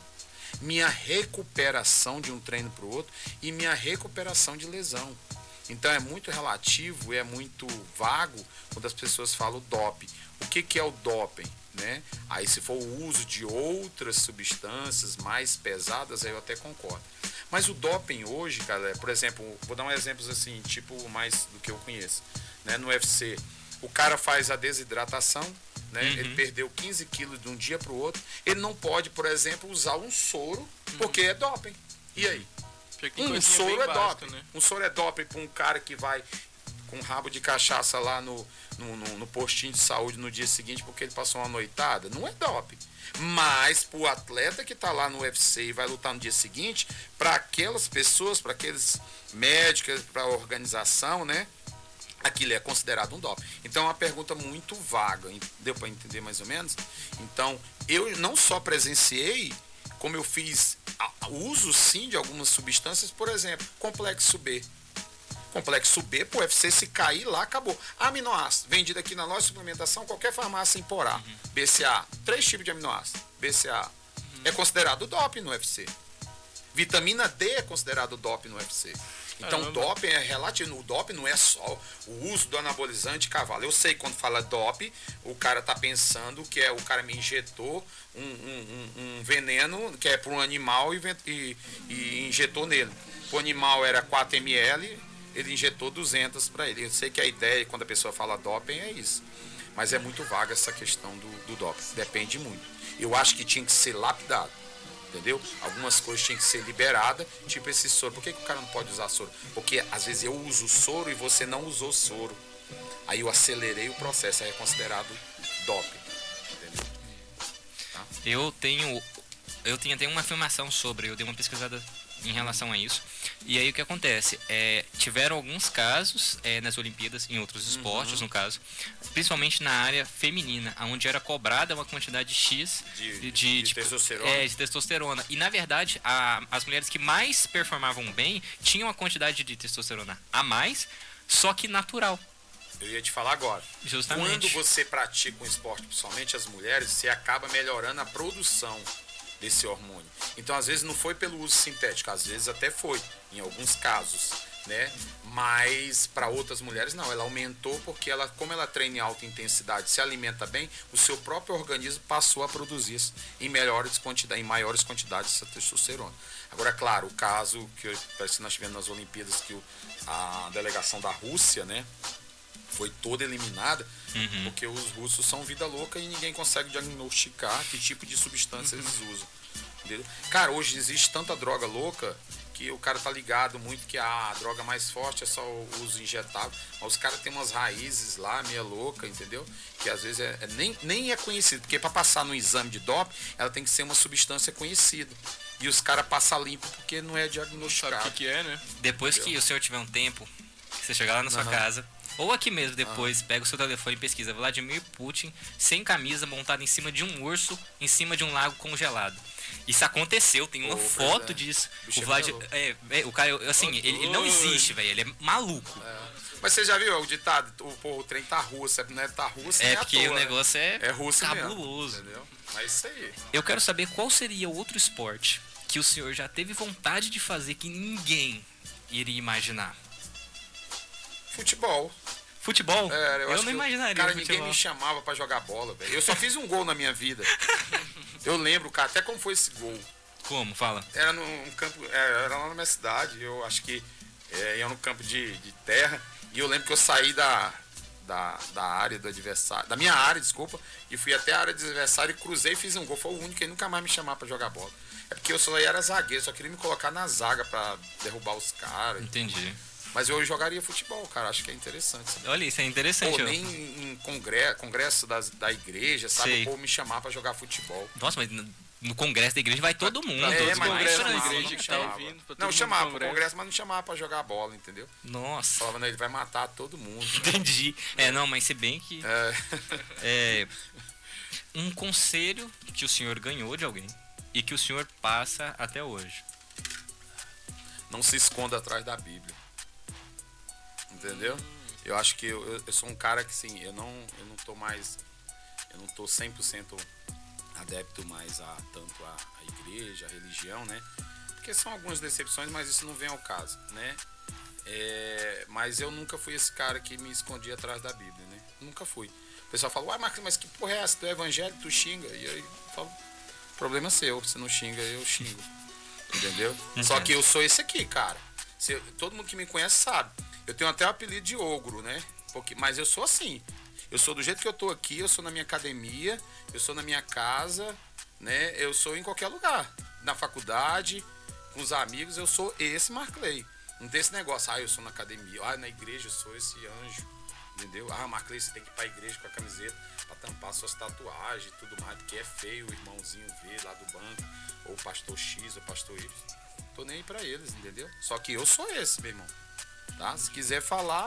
Speaker 6: minha recuperação de um treino para o outro e minha recuperação de lesão. Então é muito relativo, é muito vago quando as pessoas falam doping. O que é o doping? Né? Aí se for o uso de outras substâncias mais pesadas, aí eu até concordo. Mas o doping hoje, galera, por exemplo, vou dar um exemplo assim, tipo mais do que eu conheço, né? No UFC, o cara faz a desidratação, né? Ele perdeu 15 quilos de um dia para o outro, ele não pode, por exemplo, usar um soro, porque é doping. E aí? Um soro é doping, né? Um soro é doping para um cara que vai com um rabo de cachaça lá no postinho de saúde no dia seguinte porque ele passou uma noitada. Não é doping. Mas para o atleta que está lá no UFC e vai lutar no dia seguinte, para aquelas pessoas, para aqueles médicos, para a organização, né? Aquilo é considerado um doping. Então é uma pergunta muito vaga. Deu para entender mais ou menos? Então, eu não só presenciei, como eu fiz uso sim de algumas substâncias, por exemplo, complexo B. Complexo B, pro UFC, se cair lá, acabou. Aminoácido, vendido aqui na loja de suplementação, qualquer farmácia imporá. BCA, 3 tipos de aminoácido. BCA. É considerado doping no UFC. Vitamina D é considerado doping no UFC. Então, doping é relativo. O doping não é só o uso do anabolizante cavalo. Eu sei quando fala doping, o cara tá pensando que o cara me injetou um veneno que é para um animal e injetou nele. O animal era 4 ml, ele injetou 200 para ele. Eu sei que a ideia, quando a pessoa fala doping, é isso. Mas é muito vaga essa questão do doping. Depende muito. Eu acho que tinha que ser lapidado. Entendeu? Algumas coisas tinham que ser liberadas, tipo esse soro. Por que o cara não pode usar soro? Porque às vezes eu uso soro e você não usou soro. Aí eu acelerei o processo, aí é considerado doping. Entendeu? Tá?
Speaker 3: Eu tenho até uma afirmação sobre, eu dei uma pesquisada em relação a isso. E aí o que acontece? Tiveram alguns casos nas Olimpíadas, em outros esportes no caso, principalmente na área feminina, onde era cobrada uma quantidade X de testosterona. De testosterona. E na verdade, as mulheres que mais performavam bem tinham a quantidade de testosterona a mais, só que natural.
Speaker 6: Eu ia te falar agora.
Speaker 3: Justamente.
Speaker 6: Quando você pratica um esporte, principalmente as mulheres, você acaba melhorando a produção desse hormônio. Então, às vezes, não foi pelo uso sintético, às vezes até foi, em alguns casos, né? Mas para outras mulheres, não. Ela aumentou porque, como ela treina em alta intensidade, se alimenta bem, o seu próprio organismo passou a produzir isso em maiores quantidades essa testosterona. Agora, claro, o caso que parece que nós tivemos nas Olimpíadas, que a delegação da Rússia, né? Foi toda eliminada, porque os russos são vida louca e ninguém consegue diagnosticar que tipo de substância eles usam. Entendeu? Cara, hoje existe tanta droga louca que o cara tá ligado muito que a droga mais forte é só o uso injetável. Mas os caras têm umas raízes lá, meia louca, entendeu? Que às vezes nem é conhecido. Porque para passar no exame de doping, ela tem que ser uma substância conhecida. E os caras passam limpo porque não é diagnosticado.
Speaker 5: Sabe o que é, né?
Speaker 3: Depois que o senhor tiver um tempo, você chegar lá na sua casa, ou aqui mesmo depois, pega o seu telefone e pesquisa Vladimir Putin sem camisa, montado em cima de um urso, em cima de um lago congelado. Isso aconteceu, tem uma foto disso. O cara, assim, ele não existe, velho, ele é maluco.
Speaker 6: Mas você já viu o ditado, o trem tá russo, não é tá russo,
Speaker 3: é porque o negócio
Speaker 6: é russo
Speaker 3: cabuloso.
Speaker 6: Mesmo, entendeu? Mas isso aí.
Speaker 3: Eu quero saber qual seria outro esporte que o senhor já teve vontade de fazer que ninguém iria imaginar.
Speaker 6: Futebol.
Speaker 3: Futebol? Eu não imaginaria.
Speaker 6: Cara, ninguém me chamava pra jogar bola, velho. Eu só fiz um gol na minha vida. Eu lembro, cara, até como foi esse gol.
Speaker 3: Como? Fala.
Speaker 6: Era num campo, era lá na minha cidade. Eu acho que ia no campo de terra. E eu lembro que eu saí da área do adversário, da minha área, desculpa, e fui até a área do adversário e cruzei e fiz um gol. Foi o único que nunca mais me chamava pra jogar bola. É porque eu só era zagueiro, só queria me colocar na zaga pra derrubar os caras.
Speaker 3: Entendi.
Speaker 6: Mas eu jogaria futebol, cara. Acho que é interessante. Sabe?
Speaker 3: Olha, isso é interessante.
Speaker 6: Pô, nem em congresso da igreja, sabe? O povo me chamar pra jogar futebol.
Speaker 3: Nossa, mas no congresso da igreja vai todo mundo.
Speaker 5: Mas
Speaker 3: congresso
Speaker 5: da igreja que tá ouvindo.
Speaker 6: Não, chamava pro congresso, mas não chamava pra jogar bola, entendeu?
Speaker 3: Nossa.
Speaker 6: Falava, não, ele vai matar todo mundo.
Speaker 3: Entendi. Não, mas se bem que... um conselho que o senhor ganhou de alguém e que o senhor passa até hoje.
Speaker 6: Não se esconda atrás da Bíblia. Entendeu? Eu acho que eu sou um cara que, sim, eu não tô 100% adepto mais tanto à igreja, à religião, né? Porque são algumas decepções, mas isso não vem ao caso, né? Mas eu nunca fui esse cara que me escondia atrás da Bíblia, né? Nunca fui. O pessoal fala, uai, Marcos, mas que porra é essa? Tu é evangélico, tu xinga. E eu falo, problema seu, você não xinga, eu xingo. Entendeu? Só que eu sou esse aqui, cara. Todo mundo que me conhece sabe. Eu tenho até o apelido de ogro, né? Mas eu sou assim. Eu sou do jeito que eu tô aqui, eu sou na minha academia, eu sou na minha casa, né? Eu sou em qualquer lugar. Na faculdade, com os amigos, eu sou esse Marclay. Não tem esse negócio, eu sou na academia, na igreja eu sou esse anjo. Entendeu? Marclay, você tem que ir pra igreja com a camiseta pra tampar suas tatuagens e tudo mais, porque é feio o irmãozinho ver lá do banco, ou o pastor X, ou o pastor Y. Tô nem aí pra eles, entendeu? Só que eu sou esse, meu irmão. Tá? Se quiser falar,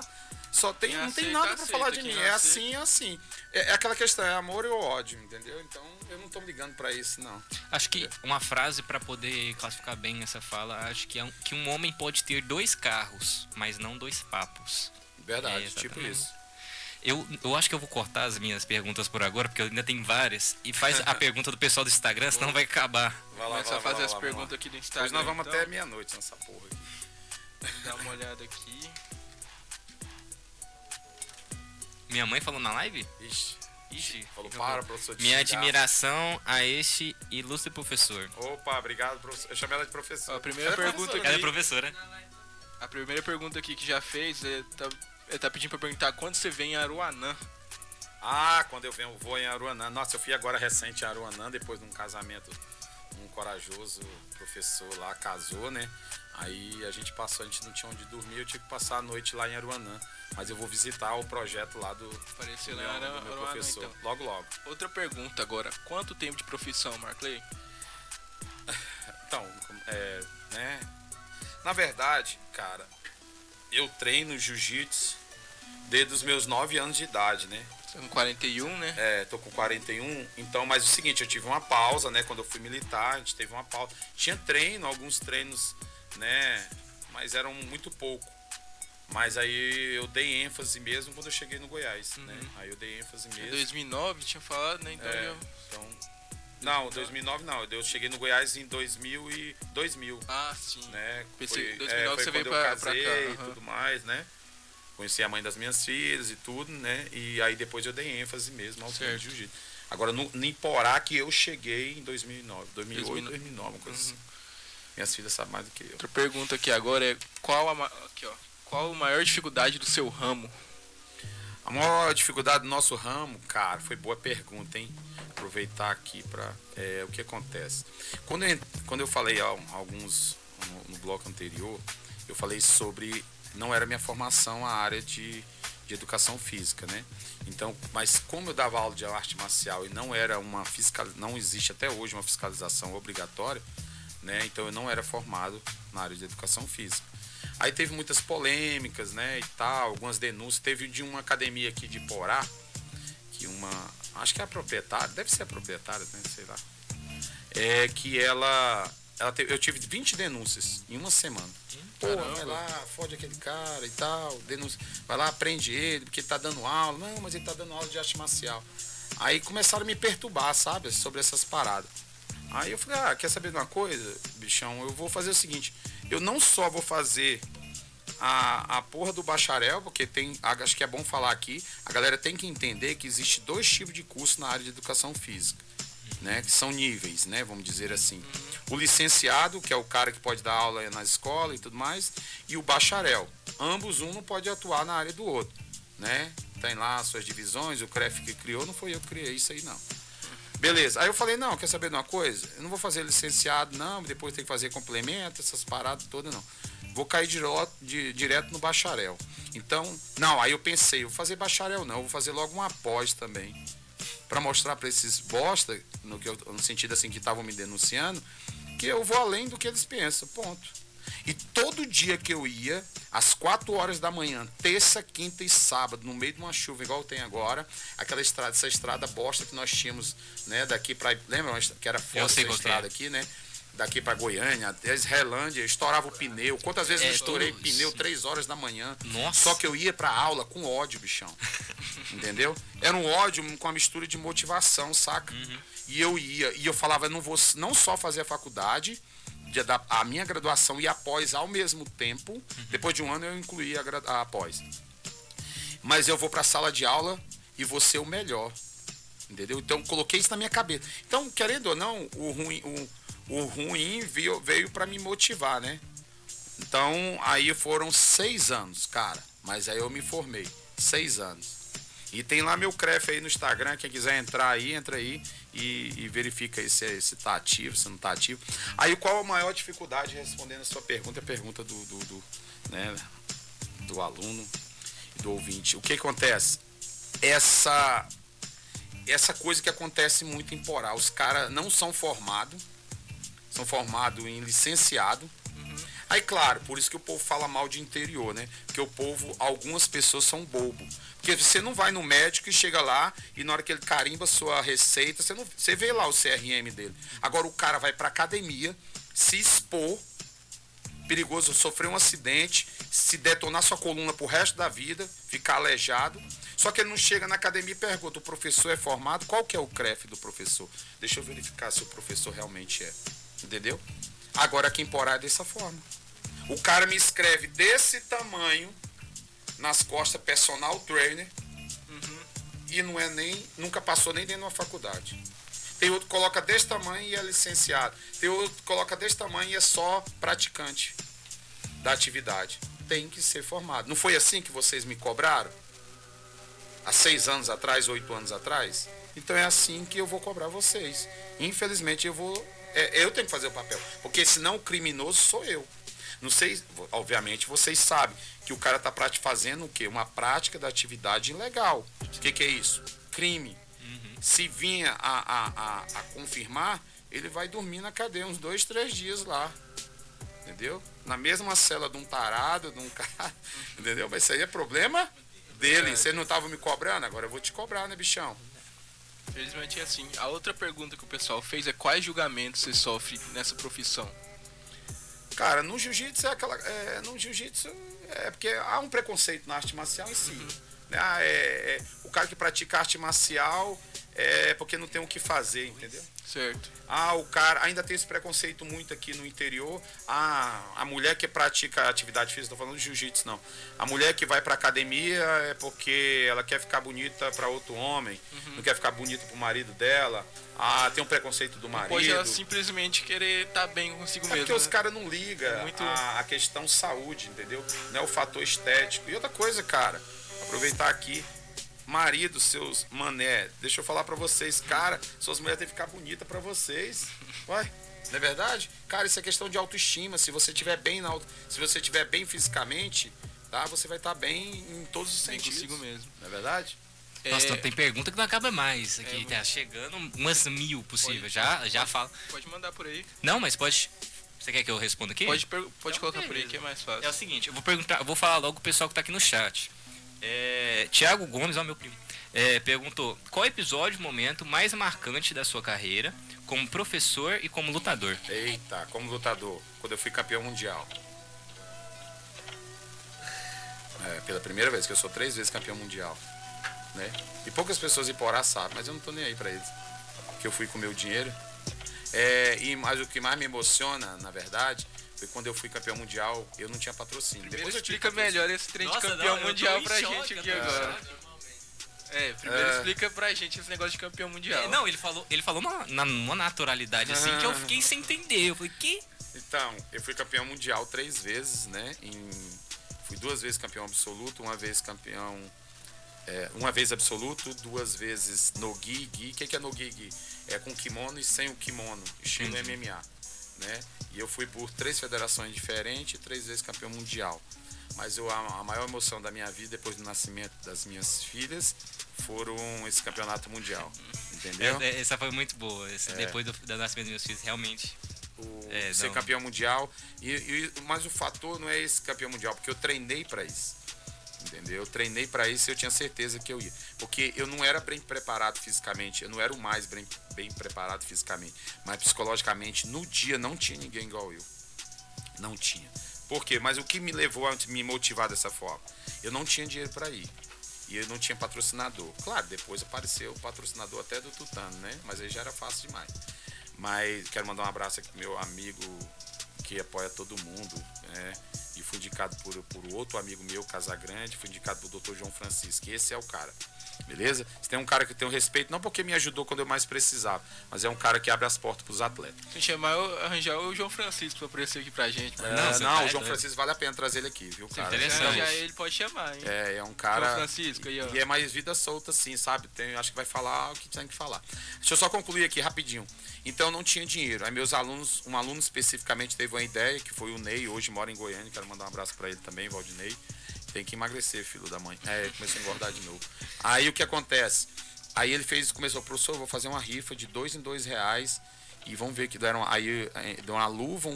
Speaker 6: não tem nada pra falar de mim. É assim, é assim. É aquela questão, é amor ou ódio, entendeu? Então eu não tô me ligando pra isso, não.
Speaker 3: Acho que uma frase pra poder classificar bem essa fala, acho que que um homem pode ter 2 carros, mas não 2 papos.
Speaker 6: Verdade, tipo isso.
Speaker 3: Eu acho que eu vou cortar as minhas perguntas por agora, porque eu ainda tenho várias. E faz a pergunta do pessoal do Instagram, senão vai acabar.
Speaker 5: Começa a fazer as perguntas aqui do Instagram.
Speaker 6: Hoje nós vamos até meia-noite nessa porra aqui.
Speaker 5: Dá uma olhada aqui.
Speaker 3: Minha mãe falou na live?
Speaker 6: Ixi. Falou, professor.
Speaker 3: Minha admiração a este ilustre professor.
Speaker 6: Opa, obrigado, professor. Eu chamei ela de professor.
Speaker 5: A primeira pergunta aqui.
Speaker 3: Ela é professora.
Speaker 5: A primeira pergunta aqui que já fez, ele tá pedindo pra perguntar quando você vem em Aruanã.
Speaker 6: Quando eu vou em Aruanã. Nossa, eu fui agora recente em Aruanã, depois de um casamento. Um corajoso professor lá casou, né? Aí a gente não tinha onde dormir, eu tive que passar a noite lá em Aruanã. Mas eu vou visitar o projeto lá do meu professor, então. Logo.
Speaker 5: Outra pergunta agora, quanto tempo de profissão, Marclay?
Speaker 6: Então, né? Na verdade, cara, eu treino jiu-jitsu desde os meus 9 anos de idade, né?
Speaker 5: Você com 41, né?
Speaker 6: Tô com 41. Então, mas o seguinte, eu tive uma pausa, né? Quando eu fui militar, a gente teve uma pausa. Tinha alguns treinos, né? Mas eram muito pouco. Mas aí eu dei ênfase mesmo quando eu cheguei no Goiás, né? Aí eu dei ênfase mesmo.
Speaker 5: Em 2009 tinha falado, né? Então,
Speaker 6: não, 2009 não. Eu cheguei no Goiás em 2000.
Speaker 5: Sim.
Speaker 6: Né?
Speaker 5: Pensei, 2009
Speaker 6: foi
Speaker 5: você
Speaker 6: quando
Speaker 5: veio
Speaker 6: eu
Speaker 5: pra
Speaker 6: casei
Speaker 5: cá.
Speaker 6: e tudo mais, né? Conheci a mãe das minhas filhas e tudo, né? E aí depois eu dei ênfase mesmo ao treino de jiu-jitsu. Agora, no Iporá que eu cheguei em 2008, 2009, uma coisa assim. Minhas filhas sabem mais do que eu.
Speaker 5: Outra pergunta aqui agora é, qual a maior dificuldade do seu ramo?
Speaker 6: A maior dificuldade do nosso ramo, cara, foi boa pergunta, hein? Aproveitar aqui para o que acontece. Quando eu falei alguns no bloco anterior, eu falei sobre não era minha formação a área de educação física, né? Então, mas como eu dava aula de arte marcial e não existe até hoje uma fiscalização obrigatória, né? Então eu não era formado na área de educação física. Aí teve muitas polêmicas, né, e tal, algumas denúncias. Teve de uma academia aqui de Iporá, que acho que é a proprietária, deve ser a proprietária, né, sei lá. Que eu tive 20 denúncias em uma semana. Pô, vai lá, fode aquele cara e tal, denúncia, vai lá, prende ele, porque ele tá dando aula. Não, mas ele tá dando aula de arte marcial. Aí começaram a me perturbar, sabe, sobre essas paradas. Aí eu falei, quer saber de uma coisa, bichão? Eu vou fazer o seguinte, eu não só vou fazer a porra do bacharel, porque acho que é bom falar aqui, a galera tem que entender que existe 2 tipos de curso na área de educação física, né? Que são níveis, né? Vamos dizer assim. O licenciado, que é o cara que pode dar aula na escola e tudo mais, e o bacharel. Ambos, um não pode atuar na área do outro, né? Tem lá suas divisões, o CREF que criou, não foi eu que criei isso aí, não. Beleza, aí eu falei, não, quer saber de uma coisa? Eu não vou fazer licenciado, não, depois tem que fazer complemento, essas paradas todas, não. Vou cair direto no bacharel. Então, não, aí eu pensei, vou fazer bacharel não, vou fazer logo uma pós também.
Speaker 4: para mostrar para esses bosta, no sentido assim que estavam me denunciando, que eu vou além do que eles pensam, ponto. E todo dia que eu ia, às 4 horas da manhã, terça, quinta e sábado, no meio de uma chuva igual tem agora, essa estrada bosta que nós tínhamos, né, daqui para, lembra que era fora essa estrada aqui, né? Daqui para Goiânia, até Israelândia, estourava o pneu. Quantas vezes eu estourei pneu 3 horas da manhã?
Speaker 3: Nossa.
Speaker 4: Só que eu ia pra aula com ódio, bichão. Entendeu? Era um ódio com uma mistura de motivação, saca? E eu ia, e eu falava, eu não vou não só fazer a faculdade, a minha graduação e a pós ao mesmo tempo. Depois de um ano eu incluí a pós. Mas eu vou pra sala de aula e vou ser o melhor. Entendeu? Então coloquei isso na minha cabeça. Então, querendo ou não, o ruim veio para me motivar, né? Então, aí foram 6 anos, cara. Mas aí eu me formei. 6 anos. E tem lá meu CREF aí no Instagram. Quem quiser entrar aí, entra aí e verifica aí se tá ativo, se não tá ativo. Aí qual a maior dificuldade, respondendo a sua pergunta, é a pergunta do aluno e do ouvinte. O que acontece? Essa coisa que acontece muito em Porá. Os caras não são formados. São formados em licenciado. Aí, claro, por isso que o povo fala mal de interior, né? Porque o povo, algumas pessoas são bobo. Porque você não vai no médico e chega lá e na hora que ele carimba sua receita, você vê lá o CRM dele. Agora o cara vai pra academia, se expor, perigoso, sofrer um acidente, se detonar sua coluna pro resto da vida, ficar aleijado. Só que ele não chega na academia e pergunta, o professor é formado? Qual que é o CREF do professor? Deixa eu verificar se o professor realmente é. Entendeu? Agora aqui em Porá é dessa forma. O cara me escreve desse tamanho nas costas, personal trainer, e não é nunca passou nem dentro de uma faculdade. Tem outro que coloca desse tamanho e é licenciado. Tem outro que coloca desse tamanho e é só praticante da atividade. Tem que ser formado. Não foi assim que vocês me cobraram? Há 6 anos atrás, 8 anos atrás? Então é assim que eu vou cobrar vocês. Infelizmente eu tenho que fazer o papel. Porque senão o criminoso sou eu. Não sei, obviamente vocês sabem que o cara está fazendo o quê? Uma prática da atividade ilegal. O que é isso? Crime. Se vinha a confirmar, ele vai dormir na cadeia uns 2, 3 dias lá. Entendeu? Na mesma cela de um tarado, de um cara. Entendeu? Mas isso aí é problema dele. Você não estava me cobrando? Agora eu vou te cobrar, né, bichão?
Speaker 5: Felizmente é assim. A outra pergunta que o pessoal fez é quais julgamentos você sofre nessa profissão?
Speaker 4: Cara, no jiu-jitsu no jiu-jitsu é porque há um preconceito na arte marcial em si. Né? O cara que pratica arte marcial é porque não tem o que fazer, entendeu?
Speaker 5: Certo.
Speaker 4: O cara ainda tem esse preconceito muito aqui no interior. A mulher que pratica atividade física, não tô falando de jiu-jitsu não. A mulher que vai pra academia é porque ela quer ficar bonita pra outro homem, não quer ficar bonita pro marido dela. Tem um preconceito do marido.
Speaker 5: Pode ela simplesmente querer estar bem consigo mesmo.
Speaker 4: Porque os caras não ligam a questão saúde, entendeu? Não é o fator estético. E outra coisa, cara, aproveitar aqui. Marido, seus mané, deixa eu falar pra vocês, cara, suas mulheres têm que ficar bonita pra vocês. Uai, não é verdade? Cara, isso é questão de autoestima. Se você estiver bem se você estiver bem fisicamente, tá? Você vai estar bem em todos os sentidos.
Speaker 5: Consigo mesmo.
Speaker 4: Não é verdade?
Speaker 3: Nossa, tem pergunta que não acaba mais. Aqui tá chegando umas 1000 possível. Já fala.
Speaker 5: Pode mandar por aí.
Speaker 3: Não, mas pode. Você quer que eu responda aqui?
Speaker 5: Pode colocar por aí que é mais fácil.
Speaker 3: É o seguinte, eu vou falar logo o pessoal que tá aqui no chat. Tiago Gomes, meu primo, perguntou: qual episódio, momento mais marcante da sua carreira como professor e como lutador?
Speaker 4: Eita, como lutador, quando eu fui campeão mundial. Pela primeira vez, que eu sou 3 vezes campeão mundial, né? E poucas pessoas em Porá sabem, mas eu não tô nem aí pra eles, que eu fui com o meu dinheiro. Mas o que mais me emociona, na verdade, foi quando eu fui campeão mundial, eu não tinha patrocínio.
Speaker 5: Depois explica melhor esse trem de campeão mundial pra gente aqui agora. Primeiro explica pra gente esse negócio de campeão mundial.
Speaker 3: Não, ele falou numa naturalidade assim que eu fiquei sem entender. Eu falei, que?
Speaker 4: Então, eu fui campeão mundial 3 vezes, né? Fui 2 vezes campeão absoluto, uma vez campeão... uma vez absoluto, 2 vezes no-gi. O que é no-gi? É com kimono e sem o kimono, estilo MMA, né? E eu fui por 3 federações diferentes, 3 vezes campeão mundial.
Speaker 6: Mas a maior emoção da minha vida, depois do nascimento das minhas filhas, foram esse campeonato mundial. Entendeu?
Speaker 3: Essa foi muito boa. Depois do nascimento dos meus filhos, realmente.
Speaker 6: Ser campeão mundial. Mas o fator não é esse campeão mundial, porque eu treinei para isso. Entendeu? Eu treinei para isso e eu tinha certeza que eu ia. Porque eu não era bem preparado fisicamente, eu não era o mais bem preparado fisicamente. Mas psicologicamente, no dia, não tinha ninguém igual eu. Não tinha. Por quê? Mas o que me levou a me motivar dessa forma? Eu não tinha dinheiro para ir. E eu não tinha patrocinador. Claro, depois apareceu o patrocinador até do Tutano, né? Mas aí já era fácil demais. Mas quero mandar um abraço aqui pro meu amigo que apoia todo mundo, né? E fui indicado por outro amigo meu, Casagrande, fui indicado por Dr. João Francisco. E esse é o cara. Beleza? Você tem um cara que tem um respeito, não porque me ajudou quando eu mais precisava, mas é um cara que abre as portas pros atletas.
Speaker 5: Se arranjar o João Francisco pra aparecer aqui pra gente.
Speaker 6: Não, o João Francisco vale a pena trazer ele aqui, viu, cara?
Speaker 5: Já ele pode chamar, hein?
Speaker 6: É um cara.
Speaker 5: João Francisco aí, ó.
Speaker 6: E é mais vida solta, assim, sabe? Acho que vai falar o que tem que falar. Deixa eu só concluir aqui rapidinho. Então eu não tinha dinheiro. Aí meus alunos, um aluno especificamente teve uma ideia, que foi o Ney, hoje mora em Goiânia, quero mandar um abraço pra ele também, Valdinei. Tem que emagrecer, filho da mãe. Começou a engordar de novo. Aí o que acontece? Aí ele começou, professor, vou fazer uma rifa de 2 em 2 reais e vamos ver que deram aí deu uma luva,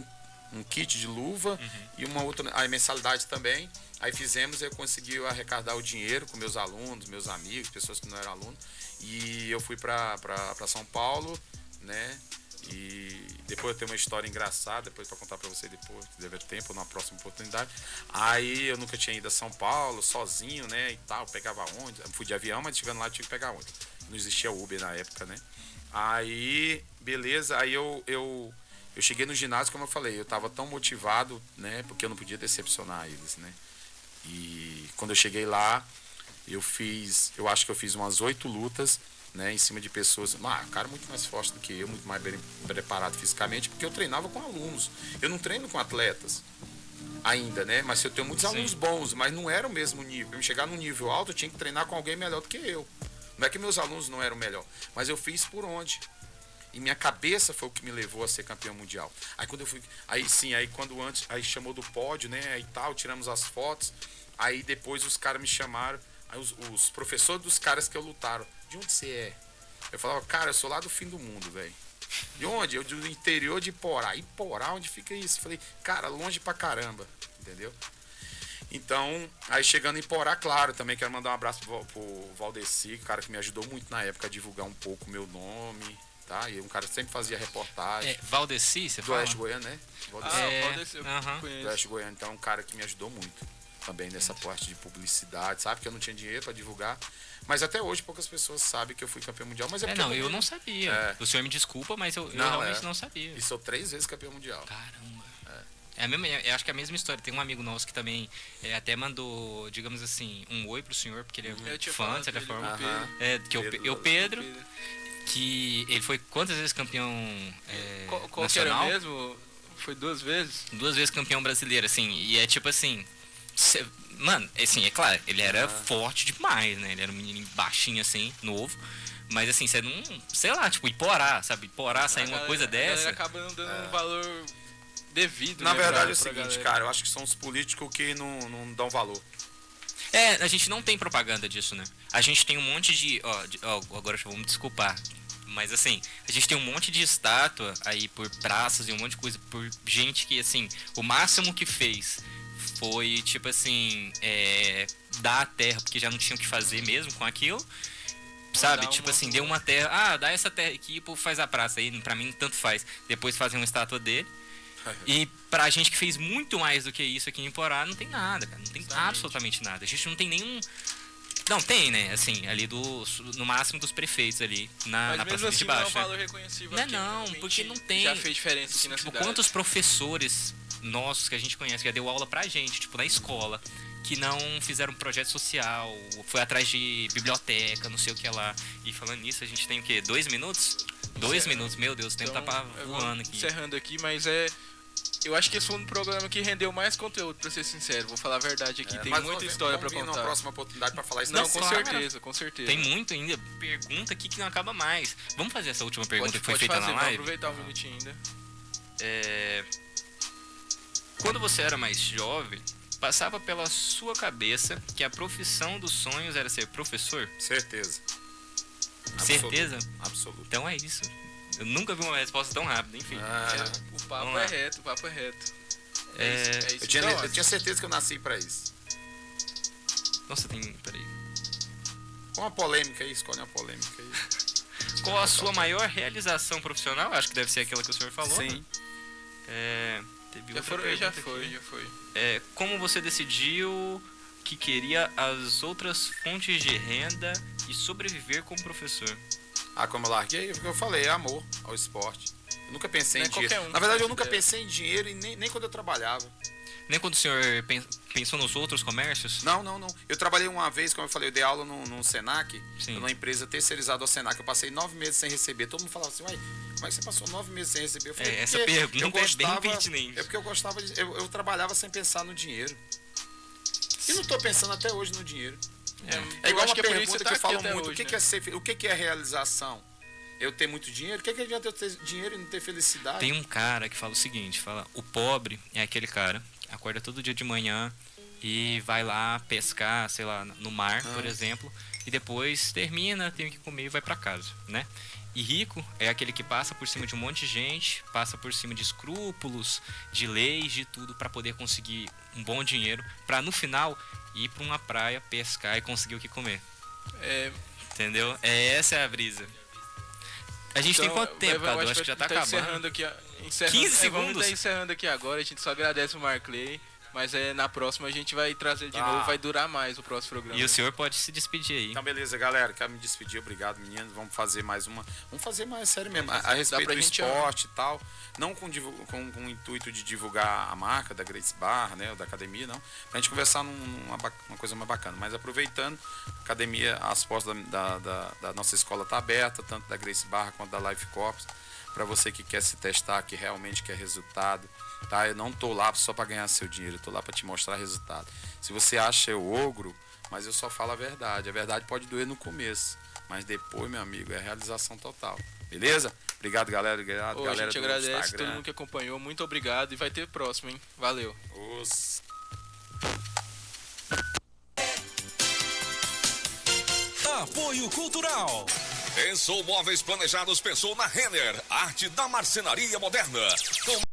Speaker 6: um kit de luva e uma outra, aí mensalidade também. Aí fizemos, eu consegui arrecadar o dinheiro com meus alunos, meus amigos, pessoas que não eram alunos. E eu fui para São Paulo, né? E depois eu tenho uma história engraçada, depois para contar para você depois, se tiver tempo, numa próxima oportunidade. Aí eu nunca tinha ido a São Paulo, sozinho, né, e tal, pegava onde? Fui de avião, mas chegando lá eu tive que pegar onde? Não existia Uber na época, né? Aí, beleza, aí eu cheguei no ginásio, como eu falei, eu tava tão motivado, né, porque eu não podia decepcionar eles, né? E quando eu cheguei lá, eu acho que eu fiz umas 8 lutas, né, em cima de pessoas, cara muito mais forte do que eu, muito mais bem preparado fisicamente, porque eu treinava com alunos. Eu não treino com atletas ainda, né? Mas eu tenho muitos alunos bons, mas não era o mesmo nível. Para chegar num nível alto, eu tinha que treinar com alguém melhor do que eu. Não é que meus alunos não eram melhor, mas eu fiz por onde. E minha cabeça foi o que me levou a ser campeão mundial. Aí quando eu fui, aí chamou do pódio, né? Aí tal, tiramos as fotos. Aí depois os caras me chamaram, aí os professores dos caras que eu lutaram. De onde você é? Eu falava, cara, eu sou lá do fim do mundo, velho. De onde? Eu do interior de Iporá. Iporá, onde fica isso? Falei, cara, longe pra caramba, entendeu? Então, aí chegando em Iporá, claro, também quero mandar um abraço pro Valdeci, cara que me ajudou muito na época a divulgar um pouco o meu nome, tá? E um cara que sempre fazia reportagem.
Speaker 3: Valdeci, você fala?
Speaker 6: Do Oeste Goiano, né?
Speaker 5: Valdeci, eu conheço.
Speaker 6: Do Oeste Goiano, então é um cara que me ajudou muito também nessa parte de publicidade, sabe? Que eu não tinha dinheiro pra divulgar. Mas até hoje poucas pessoas sabem que eu fui campeão mundial. Mas
Speaker 3: eu não sabia. O senhor me desculpa, mas eu realmente não sabia.
Speaker 6: E sou 3 vezes campeão mundial.
Speaker 3: Caramba. Eu acho que é a mesma história. Tem um amigo nosso que também até mandou, digamos assim, um oi pro senhor, porque ele é fã, de certa forma. O Pedro, que ele foi quantas vezes campeão
Speaker 5: qual
Speaker 3: nacional?
Speaker 5: Que era mesmo? Foi 2 vezes?
Speaker 3: 2 vezes campeão brasileiro, assim. E é tipo assim... Mano, assim, é claro, ele era forte demais, né? Ele era um menino baixinho, assim, novo. Mas, assim, você não... Sei lá, tipo, Iporá, sabe? Iporá sair uma coisa dessa...
Speaker 5: acaba não dando um valor devido,
Speaker 6: Na verdade é o seguinte, cara, eu acho que são os políticos que não dão valor.
Speaker 3: A gente não tem propaganda disso, né? A gente tem um monte de... agora eu vou me desculpar. Mas, assim, a gente tem um monte de estátua aí por praças e um monte de coisa por gente que, assim, o máximo que fez... foi, tipo assim, dar a terra, porque já não tinha o que fazer mesmo com aquilo, sabe? Tipo assim, deu uma terra, dá essa terra aqui e faz a praça aí, pra mim tanto faz. Depois fazem uma estátua dele. E pra gente que fez muito mais do que isso aqui em Iporá, não tem nada, cara. Não tem absolutamente nada. A gente não tem nenhum... Não, tem, né? Assim, ali no máximo dos prefeitos ali, na praça de baixo.
Speaker 5: Mas mesmo assim não é um valor reconhecível aqui.
Speaker 3: Não, porque não tem...
Speaker 5: Já fez diferença aqui na cidade.
Speaker 3: Quantos professores... nossos que a gente conhece, que já deu aula pra gente, tipo, na escola, que não fizeram projeto social, foi atrás de biblioteca, não sei o que lá. E falando nisso, a gente tem o quê? 2 minutos? 2 minutos, meu Deus, o tempo tá voando aqui.
Speaker 5: Encerrando aqui, mas eu acho que esse foi um programa que rendeu mais conteúdo, pra ser sincero. Vou falar a verdade aqui, tem muita história pra contar.
Speaker 6: Na próxima oportunidade pra falar isso.
Speaker 5: Não, com certeza, com certeza.
Speaker 3: Tem muito ainda, pergunta aqui que não acaba mais. Vamos fazer essa última pergunta que foi feita na live?
Speaker 5: Vamos aproveitar um minutinho ainda.
Speaker 3: Quando você era mais jovem, passava pela sua cabeça que a profissão dos sonhos era ser professor?
Speaker 6: Certeza.
Speaker 3: Certeza?
Speaker 6: Absoluto.
Speaker 3: Então é isso. Eu nunca vi uma resposta tão rápida, enfim.
Speaker 5: O papo é reto, o papo é reto.
Speaker 6: Eu tinha certeza que eu nasci pra isso.
Speaker 3: Nossa, peraí.
Speaker 6: Uma polêmica aí, escolhe uma polêmica aí.
Speaker 3: Qual a sua maior realização profissional? Acho que deve ser aquela que o senhor falou.
Speaker 6: Sim.
Speaker 3: Né?
Speaker 5: Já foi.
Speaker 3: Como você decidiu que queria as outras fontes de renda e sobreviver como professor?
Speaker 6: Como eu larguei, o que eu falei, é amor ao esporte. Eu nunca pensei em dinheiro. Na verdade, eu nunca pensei em dinheiro e nem quando eu trabalhava.
Speaker 3: Nem quando o senhor pensou nos outros comércios?
Speaker 6: Não. Eu trabalhei uma vez, como eu falei, eu dei aula no Senac, numa empresa terceirizada ao Senac. Eu passei 9 meses sem receber. Todo mundo falava assim, uai, como é que você passou 9 meses sem receber? Eu falei,
Speaker 3: essa pergunta é bem pertinente.
Speaker 6: É porque eu gostava eu trabalhava sem pensar no dinheiro. E não estou pensando até hoje no dinheiro. É igual uma pergunta que falam muito, o que é realização? Eu ter muito dinheiro? O que adianta eu ter dinheiro e não ter felicidade?
Speaker 3: Tem um cara que fala o seguinte, o pobre é aquele cara que acorda todo dia de manhã e vai lá pescar, sei lá, no mar, por exemplo, e depois termina, tem o que comer e vai pra casa, né? E rico é aquele que passa por cima de um monte de gente, passa por cima de escrúpulos, de leis, de tudo, para poder conseguir um bom dinheiro, para no final ir para uma praia, pescar e conseguir o que comer. Entendeu? Essa é a brisa. A gente tem quanto tempo, Cadu? Acho que já tá acabando.
Speaker 5: Encerrando aqui,
Speaker 3: 15 segundos?
Speaker 5: Vamos encerrando aqui agora, a gente só agradece o Marclay. Mas na próxima a gente vai trazer de novo, vai durar mais o próximo programa.
Speaker 3: E o senhor pode se despedir aí.
Speaker 6: Então beleza, galera, quero me despedir, obrigado meninos, vamos fazer mais uma, sério mesmo, a respeito do esporte e tal, não com o intuito de divulgar a marca da Grace Barra, né, ou da academia, não, pra gente conversar uma coisa mais bacana, mas aproveitando, a academia, as portas da nossa escola tá aberta, tanto da Grace Barra quanto da Life Corps, para você que quer se testar, que realmente quer resultado, tá? Eu não tô lá só para ganhar seu dinheiro, eu tô lá para te mostrar resultado. Se você acha eu ogro, mas eu só falo a verdade pode doer no começo, mas depois, meu amigo, é realização total. Beleza? Obrigado, galera. Obrigado, galera.
Speaker 5: A gente agradece todo mundo que acompanhou, muito obrigado e vai ter próximo, hein? Valeu.
Speaker 1: Apoio Cultural. Pensou móveis planejados, pensou na Renner, arte da marcenaria moderna.